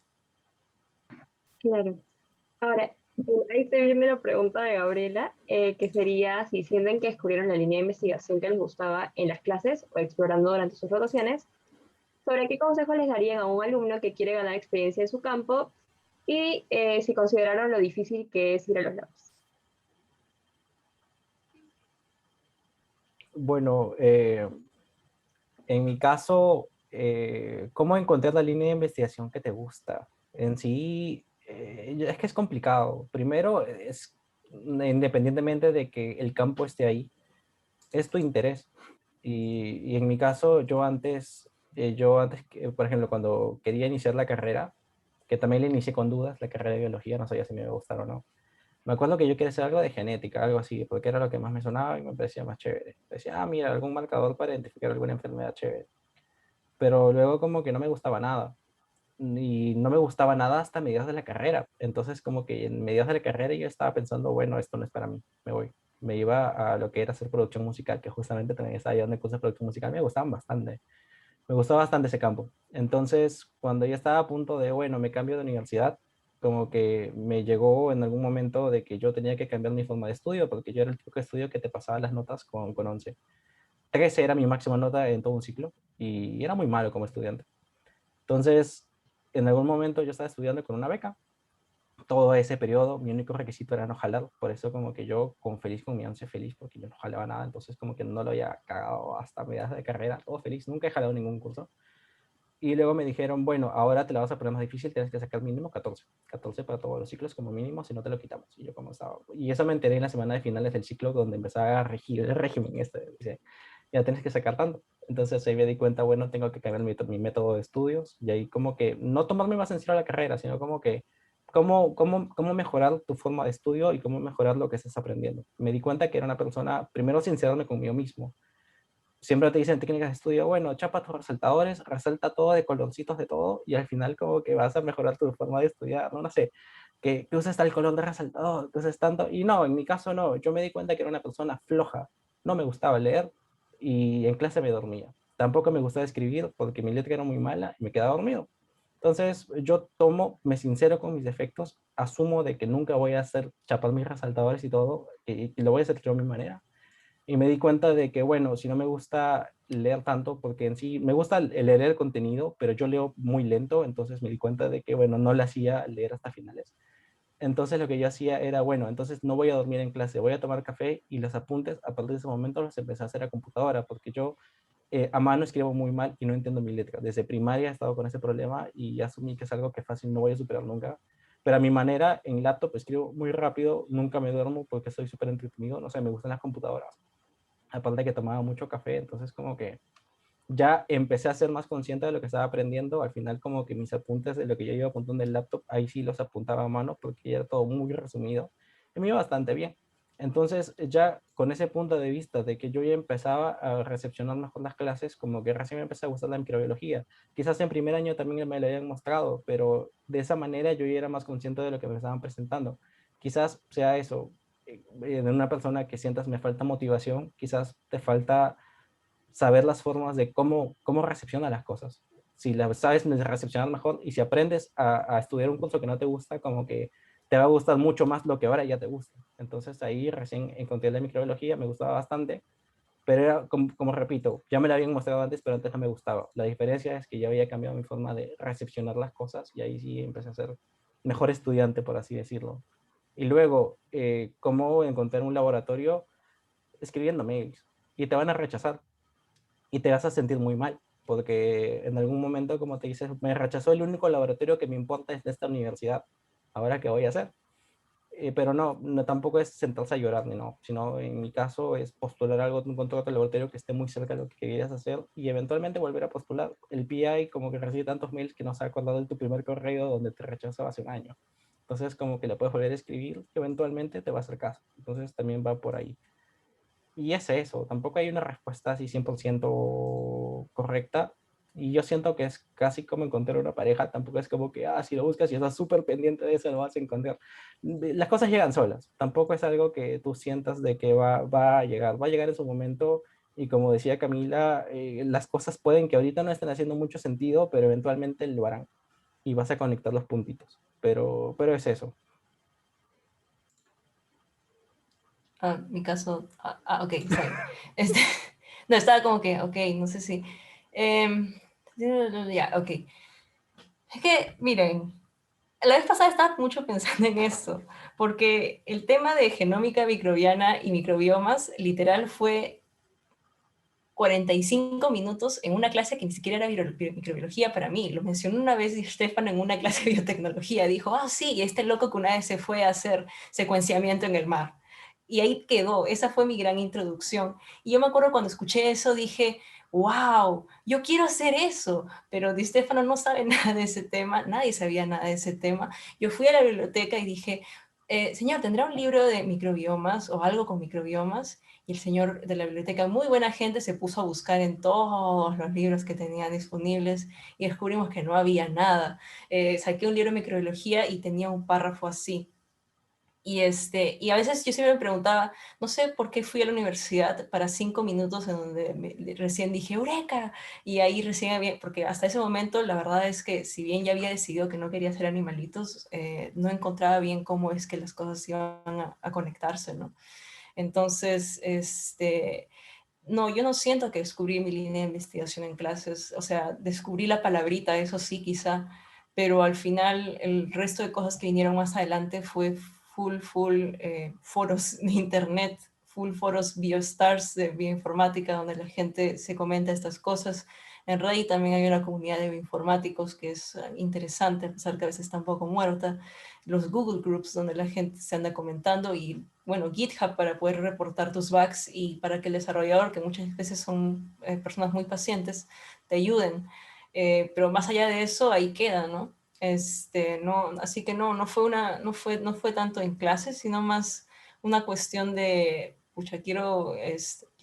Claro. Ahora, ahí te viene la pregunta de Gabriela, que sería si sienten que descubrieron la línea de investigación que les gustaba en las clases o explorando durante sus rotaciones, sobre qué consejos les darían a un alumno que quiere ganar experiencia en su campo y si consideraron lo difícil que es ir a los labs. Bueno, en mi caso, ¿cómo encontrar la línea de investigación que te gusta? En sí, es que es complicado. Primero, independientemente de que el campo esté ahí, es tu interés. Y en mi caso, por ejemplo, cuando quería iniciar la carrera, que también la inicié con dudas, la carrera de biología, no sabía si me iba a gustar o no. Me acuerdo que yo quería hacer algo de genética, algo así, porque era lo que más me sonaba y me parecía más chévere. Decía, mira, algún marcador para identificar alguna enfermedad chévere. Pero luego como que no me gustaba nada. Y no me gustaba nada hasta mediados de la carrera. Entonces como que en mediados de la carrera yo estaba pensando, bueno, esto no es para mí, me voy. Me iba a lo que era hacer producción musical, que justamente también estaba allá donde puse producción musical, me gustaban bastante. Me gustaba bastante ese campo. Entonces, cuando ya estaba a punto de, bueno, me cambio de universidad, como que me llegó en algún momento de que yo tenía que cambiar mi forma de estudio, porque yo era el tipo de estudio que te pasaba las notas con 11. 13 era mi máxima nota en todo un ciclo y era muy malo como estudiante. Entonces, en algún momento yo estaba estudiando con una beca. Todo ese periodo, mi único requisito era no jalar. Por eso como que yo feliz con mi 11 feliz, porque yo no jalaba nada. Entonces como que no lo había cagado hasta mediados de carrera. Todo feliz. Nunca he jalado ningún curso. Y luego me dijeron, bueno, ahora te la vas a poner más difícil, tienes que sacar mínimo 14. 14 para todos los ciclos como mínimo, si no te lo quitamos. Y yo como estaba. Y eso me enteré en la semana de finales del ciclo, donde empezaba a regir el régimen este. Dice, ya tienes que sacar tanto. Entonces ahí me di cuenta, bueno, tengo que cambiar mi método de estudios. Y ahí como que, no tomarme más en serio la carrera, sino como que, cómo mejorar tu forma de estudio y cómo mejorar lo que estás aprendiendo. Me di cuenta que era una persona, primero sincerarme conmigo mismo, siempre te dicen técnicas de estudio, bueno, chapa tus resaltadores, resalta todo de colorcitos de todo y al final como que vas a mejorar tu forma de estudiar, no, no sé, que uses tal color de resaltador, que uses tanto, y no, en mi caso no, yo me di cuenta que era una persona floja, no me gustaba leer y en clase me dormía. Tampoco me gustaba escribir porque mi letra era muy mala y me quedaba dormido. Entonces, yo me sincero con mis defectos, asumo de que nunca voy a hacer chapar mis resaltadores y todo, y lo voy a hacer yo a mi manera. Y me di cuenta de que, bueno, si no me gusta leer tanto, porque en sí me gusta leer el contenido, pero yo leo muy lento, entonces me di cuenta de que, bueno, no le hacía leer hasta finales. Entonces lo que yo hacía era, bueno, entonces no voy a dormir en clase, voy a tomar café y los apuntes, a partir de ese momento los empecé a hacer a computadora, porque yo a mano escribo muy mal y no entiendo mi letra. Desde primaria he estado con ese problema y asumí que es algo que fácil no voy a superar nunca. Pero a mi manera, en laptop escribo muy rápido, nunca me duermo porque estoy súper entretenido, no sé, me gustan las computadoras. Aparte de que tomaba mucho café, entonces como que ya empecé a ser más consciente de lo que estaba aprendiendo. Al final como que mis apuntes de lo que yo iba apuntando en el laptop, ahí sí los apuntaba a mano porque ya era todo muy resumido y me iba bastante bien. Entonces ya con ese punto de vista de que yo ya empezaba a recepcionar mejor las clases, como que recién me empezó a gustar la microbiología. Quizás en primer año también me lo habían mostrado, pero de esa manera yo ya era más consciente de lo que me estaban presentando. Quizás sea eso, de una persona que sientas me falta motivación, quizás te falta saber las formas de cómo recepciona las cosas. Si las sabes recepcionar mejor y si aprendes a estudiar un curso que no te gusta, como que te va a gustar mucho más lo que ahora ya te gusta. Entonces ahí recién encontré la microbiología, me gustaba bastante, pero era como repito, ya me la habían mostrado antes, pero antes no me gustaba. La diferencia es que ya había cambiado mi forma de recepcionar las cosas y ahí sí empecé a ser mejor estudiante, por así decirlo. Y luego, ¿cómo encontrar un laboratorio? Escribiendo mails y te van a rechazar y te vas a sentir muy mal, porque en algún momento, como te dices, me rechazó el único laboratorio que me importa es de esta universidad, ahora qué voy a hacer. Pero no, tampoco es sentarse a llorar, ni no, sino en mi caso es postular algo, un contrato de laboratorio que esté muy cerca de lo que querías hacer y eventualmente volver a postular. El PI como que recibe tantos mails que no se ha acordado de tu primer correo donde te rechazó hace un año. Entonces como que le puedes volver a escribir que eventualmente te va a hacer caso. Entonces también va por ahí. Y es eso, tampoco hay una respuesta así 100% correcta. Y yo siento que es casi como encontrar una pareja, tampoco es como que, si lo buscas y estás súper pendiente de eso, lo vas a encontrar. Las cosas llegan solas, tampoco es algo que tú sientas de que va a llegar en su momento. Y como decía Camila, las cosas pueden que ahorita no estén haciendo mucho sentido, pero eventualmente lo harán y vas a conectar los puntitos. Pero es eso. Mi caso, ok, sorry. Este, no, estaba como que, ok, no sé si... em, ya, ok. Es que, miren, la vez pasada estaba mucho pensando en esto, porque el tema de genómica microbiana y microbiomas, literal, fue 45 minutos en una clase que ni siquiera era microbiología para mí. Lo mencionó una vez Stefano en una clase de biotecnología. Dijo, sí, este loco que una vez se fue a hacer secuenciamiento en el mar. Y ahí quedó. Esa fue mi gran introducción. Y yo me acuerdo cuando escuché eso, dije, wow, yo quiero hacer eso. Pero Di Stefano no sabe nada de ese tema. Nadie sabía nada de ese tema. Yo fui a la biblioteca y dije, señor, ¿tendrá un libro de microbiomas o algo con microbiomas? Y el señor de la biblioteca, muy buena gente, se puso a buscar en todos los libros que tenía disponibles y descubrimos que no había nada. Saqué un libro de microbiología y tenía un párrafo así. Y a veces yo siempre me preguntaba, no sé por qué fui a la universidad para 5 minutos en donde recién dije, ¡Eureka! Y ahí recién había, porque hasta ese momento la verdad es que si bien ya había decidido que no quería hacer animalitos, no encontraba bien cómo es que las cosas iban a conectarse, ¿no? Entonces, no, yo no siento que descubrí mi línea de investigación en clases, o sea, descubrí la palabrita, eso sí, quizá, pero al final el resto de cosas que vinieron más adelante fue full foros de internet, full foros biostars de bioinformática, donde la gente se comenta estas cosas. En Reddit también hay una comunidad de bioinformáticos que es interesante, a pesar que a veces está un poco muerta. Los Google Groups, donde la gente se anda comentando, y bueno, GitHub para poder reportar tus bugs y para que el desarrollador, que muchas veces son personas muy pacientes, te ayuden. Pero más allá de eso, ahí queda, ¿no? No, así que no fue tanto en clases, sino más una cuestión de, pucha, quiero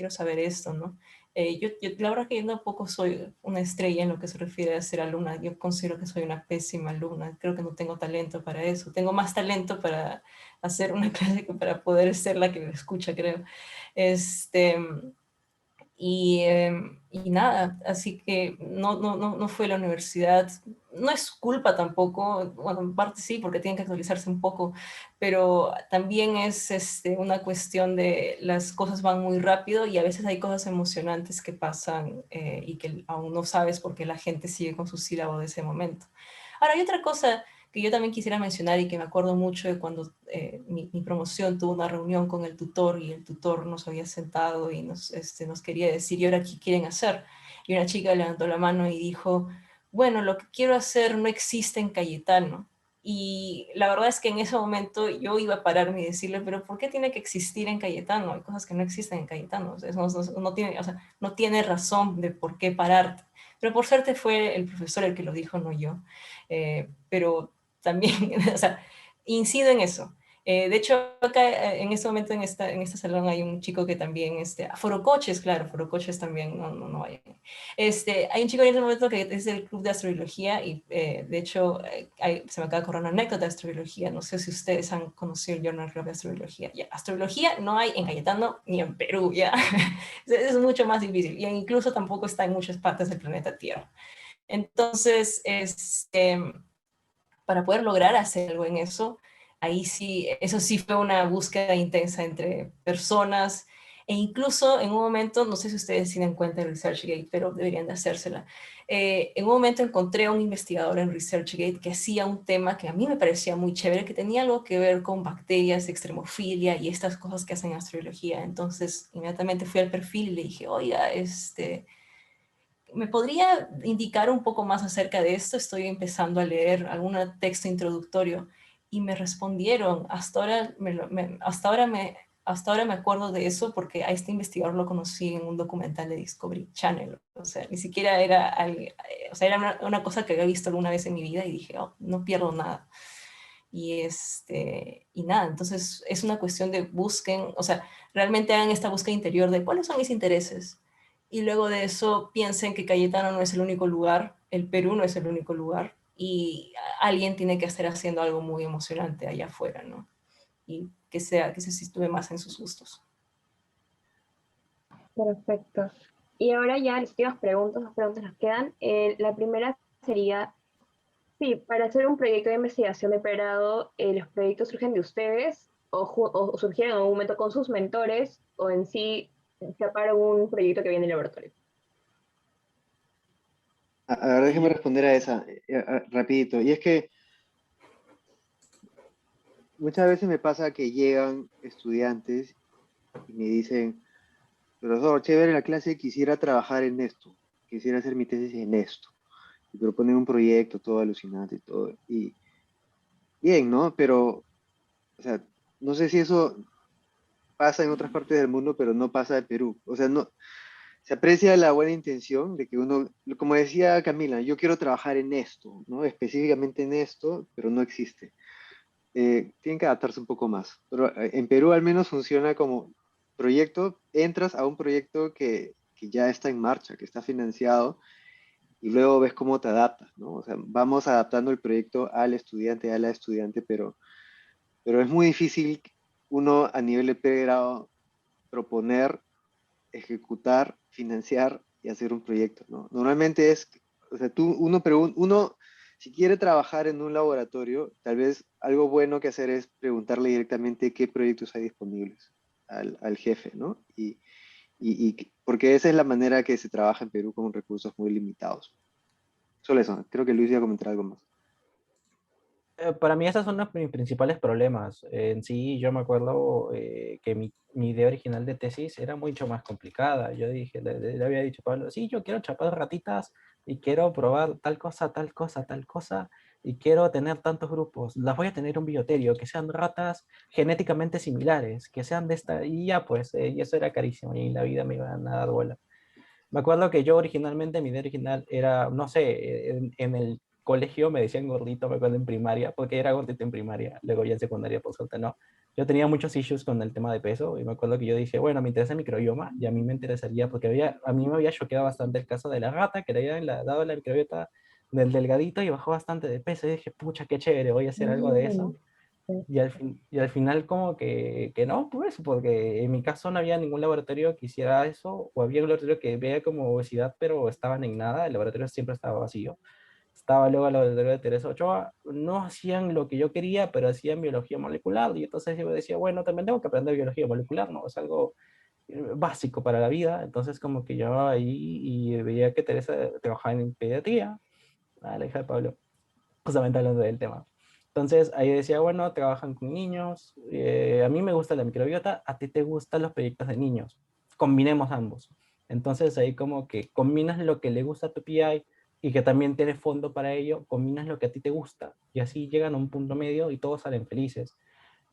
saber esto, ¿no? La verdad que yo tampoco soy una estrella en lo que se refiere a ser alumna. Yo considero que soy una pésima alumna. Creo que no tengo talento para eso. Tengo más talento para hacer una clase que para poder ser la que me escucha, creo. Este, y nada, así que no fue la universidad. no es culpa tampoco, bueno, en parte sí, porque tienen que actualizarse un poco, pero también es una cuestión de las cosas van muy rápido y a veces hay cosas emocionantes que pasan y que aún no sabes porque la gente sigue con su sílabo de ese momento. Ahora, hay otra cosa que yo también quisiera mencionar y que me acuerdo mucho de cuando mi promoción tuvo una reunión con el tutor y el tutor nos había sentado y nos quería decir, ¿y ahora qué quieren hacer? Y una chica levantó la mano y dijo, bueno, lo que quiero hacer no existe en Cayetano. Y la verdad es que en ese momento yo iba a pararme y decirle, pero ¿por qué tiene que existir en Cayetano? Hay cosas que no existen en Cayetano. O sea, no tiene, o sea, no tiene razón de por qué pararte. Pero por suerte fue el profesor el que lo dijo, no yo. Pero también, o sea, incido en eso. De hecho, acá en este momento en este salón hay un chico que también, Forocoches, claro, Forocoches también, no vayan. Hay un chico en este momento que es del club de astrobiología y de hecho se me acaba de correr una anécdota de astrobiología, no sé si ustedes han conocido el Journal Club de Astrobiología. Ya, astrobiología no hay en Cayetano ni en Perú, ya. Es mucho más difícil y incluso tampoco está en muchas partes del planeta Tierra. Entonces, para poder lograr hacer algo en eso, ahí sí, eso sí fue una búsqueda intensa entre personas e incluso en un momento, no sé si ustedes tienen cuenta de ResearchGate, pero deberían de hacérsela. En un momento encontré a un investigador en ResearchGate que hacía un tema que a mí me parecía muy chévere, que tenía algo que ver con bacterias, extremofilia y estas cosas que hacen astrobiología. Entonces, inmediatamente fui al perfil y le dije, oiga, ¿me podría indicar un poco más acerca de esto? Estoy empezando a leer algún texto introductorio y me respondieron. Hasta ahora me acuerdo de eso porque a este investigador lo conocí en un documental de Discovery Channel. O sea, ni siquiera era, o sea, era una cosa que había visto alguna vez en mi vida y dije, oh, no pierdo nada. Y nada, entonces es una cuestión de busquen, o sea, realmente hagan esta búsqueda interior de cuáles son mis intereses. Y luego de eso piensen que Cayetano no es el único lugar, el Perú no es el único lugar, y alguien tiene que estar haciendo algo muy emocionante allá afuera, ¿no? Y que se sitúe más en sus gustos. Perfecto. Y ahora ya las últimas preguntas, dos preguntas nos quedan. La primera sería, sí, para hacer un proyecto de investigación de pregrado, ¿los proyectos surgen de ustedes o surgieron en algún momento con sus mentores o en sí escaparon un proyecto que viene del laboratorio? A ver, déjeme responder a esa rapidito. Y es que muchas veces me pasa que llegan estudiantes y me dicen, profesor, chévere la clase, quisiera trabajar en esto, quisiera hacer mi tesis en esto. Y proponen un proyecto todo alucinante y todo. Y bien, ¿no? Pero, o sea, no sé si eso pasa en otras partes del mundo, pero no pasa en Perú. O sea, no, se aprecia la buena intención de que uno, como decía Camila, yo quiero trabajar en esto, ¿no? Específicamente en esto, pero no existe. Tienen que adaptarse un poco más. Pero en Perú al menos funciona como proyecto, entras a un proyecto que ya está en marcha, que está financiado, y luego ves cómo te adaptas, ¿no? O sea, vamos adaptando el proyecto al estudiante, a la estudiante, pero es muy difícil uno a nivel de pregrado proponer, ejecutar, financiar y hacer un proyecto, ¿no? Normalmente es, o sea, uno, si quiere trabajar en un laboratorio, tal vez algo bueno que hacer es preguntarle directamente qué proyectos hay disponibles al jefe, ¿no? Porque esa es la manera que se trabaja en Perú con recursos muy limitados. Solo eso, creo que Luis iba a comentar algo más. Para mí esos son los mis principales problemas. En sí, yo me acuerdo que mi idea original de tesis era mucho más complicada. Yo dije, le había dicho a Pablo, sí, yo quiero chapar ratitas y quiero probar tal cosa, tal cosa, tal cosa, y quiero tener tantos grupos. Las voy a tener un bioterio, que sean ratas genéticamente similares, que sean de esta, y ya pues, y eso era carísimo, y en la vida me iban a dar bola. Me acuerdo que yo originalmente, mi idea original era, no sé, en el colegio me decían gordito, me acuerdo en primaria, porque era gordito en primaria, luego ya en secundaria, por suerte no. Yo tenía muchos issues con el tema de peso y me acuerdo que yo dije, bueno, me interesa el microbioma y a mí me interesaría, porque a mí me había choqueado bastante el caso de la rata, que le habían dado la microbiota del delgadito y bajó bastante de peso y dije, pucha, qué chévere, voy a hacer algo de eso. Y al final como que no, pues, porque en mi caso no había ningún laboratorio que hiciera eso, o había un laboratorio que veía como obesidad, pero estaban en nada, el laboratorio siempre estaba vacío. estaba luego al laboratorio de Teresa Ochoa, no hacían lo que yo quería, pero hacían biología molecular, y entonces yo decía, bueno, también tengo que aprender biología molecular, ¿no? Es algo básico para la vida, entonces como que yo ahí y veía que Teresa trabajaba en pediatría, la hija de Pablo, justamente hablando del tema. Entonces ahí decía, bueno, trabajan con niños, a mí me gusta la microbiota, a ti te gustan los proyectos de niños, combinemos ambos. Entonces ahí como que combinas lo que le gusta a tu PI y que también tiene fondo para ello, combinas lo que a ti te gusta y así llegan a un punto medio y todos salen felices.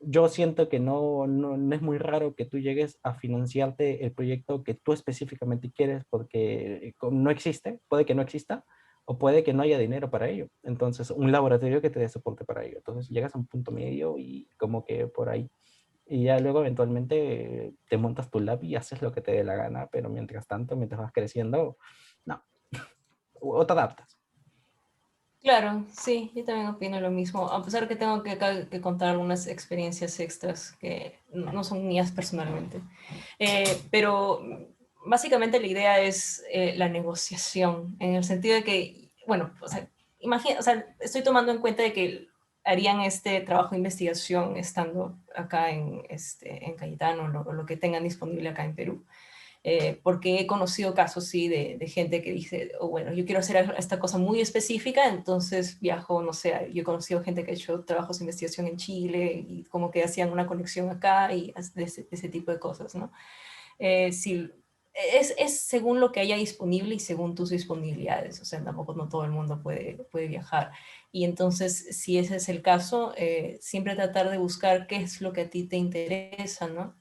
Yo siento que no es muy raro que tú llegues a financiarte el proyecto que tú específicamente quieres porque no existe, puede que no exista, o puede que no haya dinero para ello. Entonces, un laboratorio que te dé soporte para ello. Entonces, llegas a un punto medio y como que por ahí. Y ya luego eventualmente te montas tu lab y haces lo que te dé la gana, pero mientras tanto, mientras vas creciendo, no, o te adaptas. Claro, sí, yo también opino lo mismo, a pesar que tengo que contar algunas experiencias extras que no son mías personalmente. Pero básicamente la idea es la negociación, en el sentido de que, bueno, o sea, imagina, o sea, estoy tomando en cuenta de que harían este trabajo de investigación estando acá en Cayetano, lo que tengan disponible acá en Perú. Porque he conocido casos, sí, de gente que dice, oh, bueno, yo quiero hacer esta cosa muy específica, entonces viajo, no sé, yo he conocido gente que ha hecho trabajos de investigación en Chile y como que hacían una conexión acá y de ese tipo de cosas, ¿no? Sí, es según lo que haya disponible y según tus disponibilidades, o sea, tampoco no todo el mundo puede viajar. Y entonces, si ese es el caso, siempre tratar de buscar qué es lo que a ti te interesa, ¿no?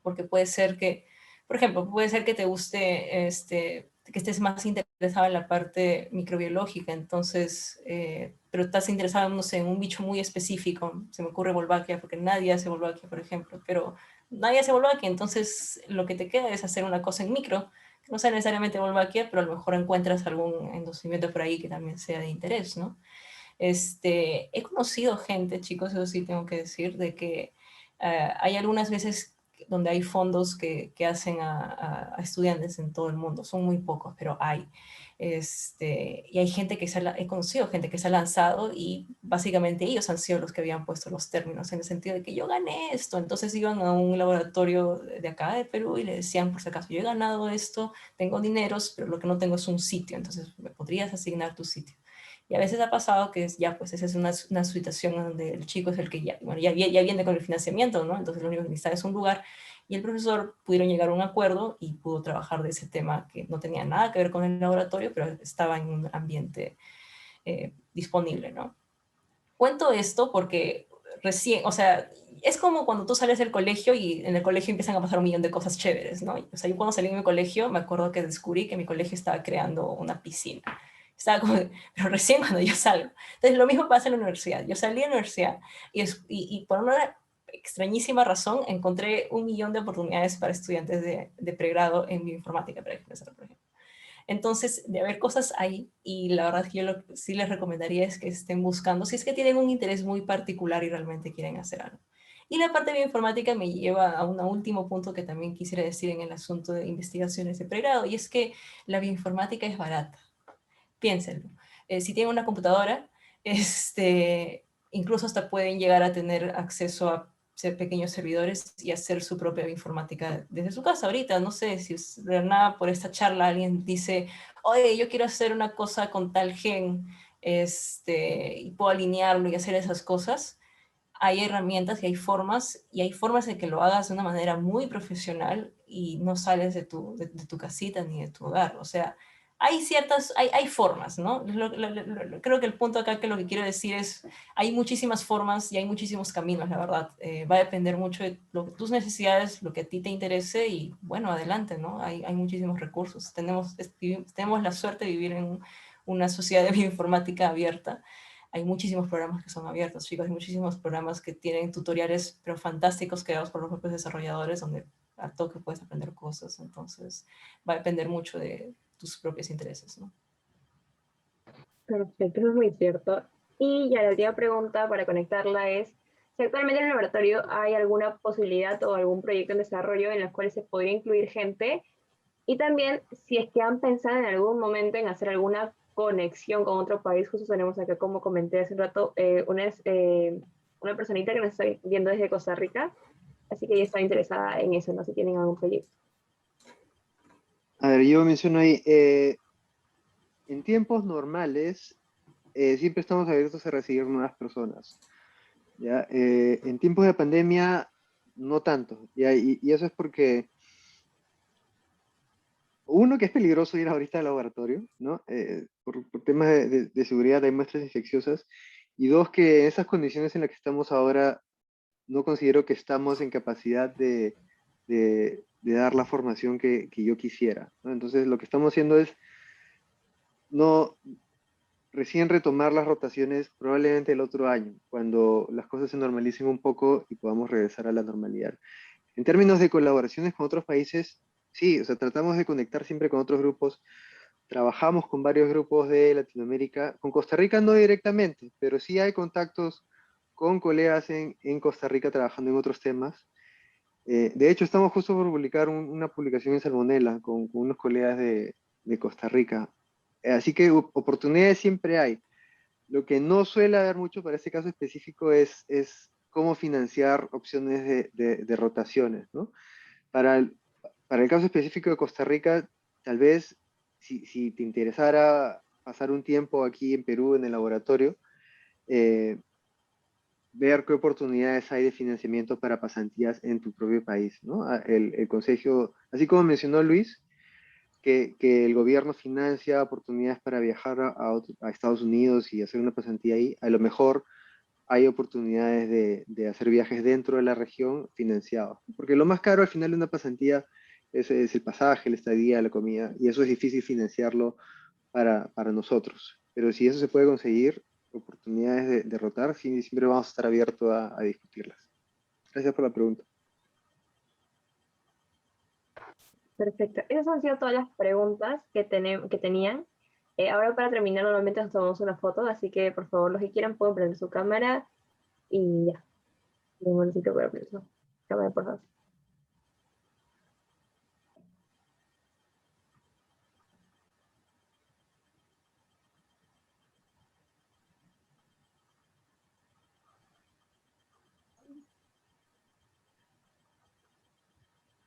Porque puede ser que, por ejemplo, puede ser que te guste, que estés más interesado en la parte microbiológica, entonces, pero estás interesado, no sé, en un bicho muy específico, se me ocurre Wolbachia, porque nadie hace Wolbachia, por ejemplo, pero nadie hace Wolbachia, entonces lo que te queda es hacer una cosa en micro, que no sea necesariamente Wolbachia, pero a lo mejor encuentras algún endocymiento por ahí que también sea de interés, ¿no? He conocido gente, chicos, eso sí tengo que decir, de que hay algunas veces donde hay fondos que hacen a estudiantes en todo el mundo. Son muy pocos, pero hay. Y hay gente que he conocido gente que se ha lanzado y básicamente ellos han sido los que habían puesto los términos en el sentido de que yo gané esto. Entonces iban a un laboratorio de acá de Perú y le decían, por si acaso, yo he ganado esto, tengo dineros, pero lo que no tengo es un sitio. Entonces, ¿me podrías asignar tu sitio? Y a veces ha pasado que es, ya, pues esa es una situación donde el chico es el que ya, bueno, ya viene con el financiamiento, ¿no? Entonces lo único que necesita es un lugar y el profesor pudieron llegar a un acuerdo y pudo trabajar de ese tema que no tenía nada que ver con el laboratorio, pero estaba en un ambiente disponible, ¿no? Cuento esto porque recién, o sea, es como cuando tú sales del colegio y en el colegio empiezan a pasar un millón de cosas chéveres, ¿no? O sea, yo cuando salí de mi colegio me acuerdo que descubrí que mi colegio estaba creando una piscina. Estaba como, pero recién cuando yo salgo. Entonces, lo mismo pasa en la universidad. Yo salí de la universidad y por una extrañísima razón encontré un millón de oportunidades para estudiantes de pregrado en bioinformática, por ejemplo. Entonces, de haber cosas ahí, y la verdad que yo lo que sí les recomendaría es que estén buscando, si es que tienen un interés muy particular y realmente quieren hacer algo. Y la parte de bioinformática me lleva a un último punto que también quisiera decir en el asunto de investigaciones de pregrado, y es que la bioinformática es barata. Piénsenlo. Si tienen una computadora, incluso hasta pueden llegar a tener acceso a pequeños servidores y hacer su propia informática desde su casa. Ahorita, no sé si de nada por esta charla alguien dice, oye, yo quiero hacer una cosa con tal gen, y puedo alinearlo y hacer esas cosas. Hay herramientas y hay formas de que lo hagas de una manera muy profesional y no sales de tu casita ni de tu hogar. O sea, hay formas, ¿no? Creo que el punto acá que lo que quiero decir es, hay muchísimas formas y hay muchísimos caminos, la verdad. Va a depender mucho de tus necesidades, lo que a ti te interese y bueno, adelante, ¿no? Hay muchísimos recursos. Tenemos la suerte de vivir en una sociedad de bioinformática abierta. Hay muchísimos programas que son abiertos, chicos, hay muchísimos programas que tienen tutoriales, pero fantásticos, creados por los propios desarrolladores, donde al toque puedes aprender cosas. Entonces, va a depender mucho de tus propios intereses, ¿no? Perfecto, eso es muy cierto. Y ya la última pregunta para conectarla es, si actualmente en el laboratorio hay alguna posibilidad o algún proyecto en desarrollo en los cuales se podría incluir gente, y también si es que han pensado en algún momento en hacer alguna conexión con otro país. Justo tenemos acá, como comenté hace un rato, una personita que nos está viendo desde Costa Rica, así que ella está interesada en eso, no sé si tienen algún proyecto. A ver, yo menciono ahí, en tiempos normales, siempre estamos abiertos a recibir nuevas personas. ¿Ya? En tiempos de pandemia, no tanto. ¿Ya? Y eso es porque, uno, que es peligroso ir ahorita al laboratorio, ¿no? Por temas de seguridad, hay muestras infecciosas. Y dos, que en esas condiciones en las que estamos ahora, no considero que estamos en capacidad de dar la formación que yo quisiera, ¿no? Entonces, lo que estamos haciendo es no recién retomar las rotaciones probablemente el otro año, cuando las cosas se normalicen un poco y podamos regresar a la normalidad. En términos de colaboraciones con otros países, sí, o sea, tratamos de conectar siempre con otros grupos. Trabajamos con varios grupos de Latinoamérica, con Costa Rica no directamente, pero sí hay contactos con colegas en Costa Rica trabajando en otros temas. De hecho, estamos justo por publicar una publicación en Salmonella con unos colegas de Costa Rica. Así que oportunidades siempre hay. Lo que no suele haber mucho para este caso específico es cómo financiar opciones de rotaciones, ¿no? Para para el caso específico de Costa Rica, tal vez si te interesara pasar un tiempo aquí en Perú en el laboratorio, eh, ver qué oportunidades hay de financiamiento para pasantías en tu propio país, ¿no? El consejo, así como mencionó Luis, que el gobierno financia oportunidades para viajar a Estados Unidos y hacer una pasantía ahí, a lo mejor hay oportunidades de hacer viajes dentro de la región financiados. Porque lo más caro al final de una pasantía es el pasaje, la estadía, la comida, y eso es difícil financiarlo para nosotros. Pero si eso se puede conseguir, oportunidades de rotar, sí, siempre vamos a estar abiertos a discutirlas. Gracias por la pregunta. Perfecto. Esas han sido todas las preguntas que tenían. Ahora para terminar, normalmente nos tomamos una foto, así que por favor, los que quieran pueden prender su cámara y ya. Un momentito para prender su cámara, por favor.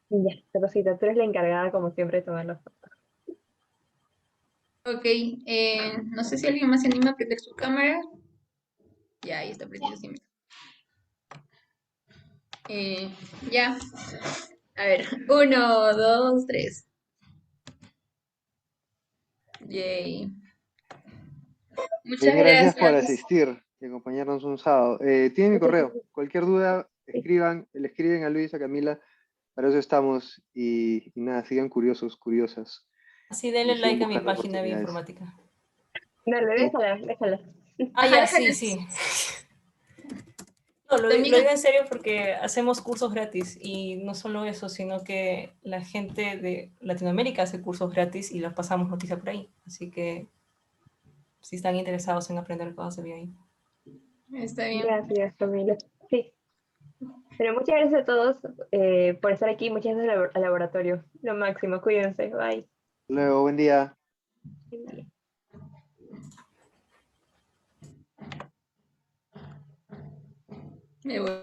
Y ya, Rosita, tú eres la encargada, como siempre, de tomar las fotos. Ok, no sé si alguien más se anima a prender su cámara. Ya, ahí está prendido, sí. Ya, a ver, uno, dos, tres. Yay. Muchas Gracias por gracias. asistir y acompañarnos un sábado. Tienen mi Muchas correo. gracias. Cualquier duda, Sí. le escriben a Luis, a Camila. Para eso estamos. Y nada, sigan curiosos, curiosas. Así denle Y sigan like a mi buscando página de oportunidades. bioinformática. Dale, Sí. déjala, déjala. Ah, Ajá, ya, sí, déjales. sí. No, También, lo digo en serio porque hacemos cursos gratis y no solo eso, sino que la gente de Latinoamérica hace cursos gratis y los pasamos noticia por ahí. Así que si están interesados en aprender cosas de BI. está bien. Gracias, Camila. Sí. Pero muchas gracias a todos por estar aquí. Muchas gracias al laboratorio. Lo máximo. Cuídense. Bye. Luego, buen día. Me voy.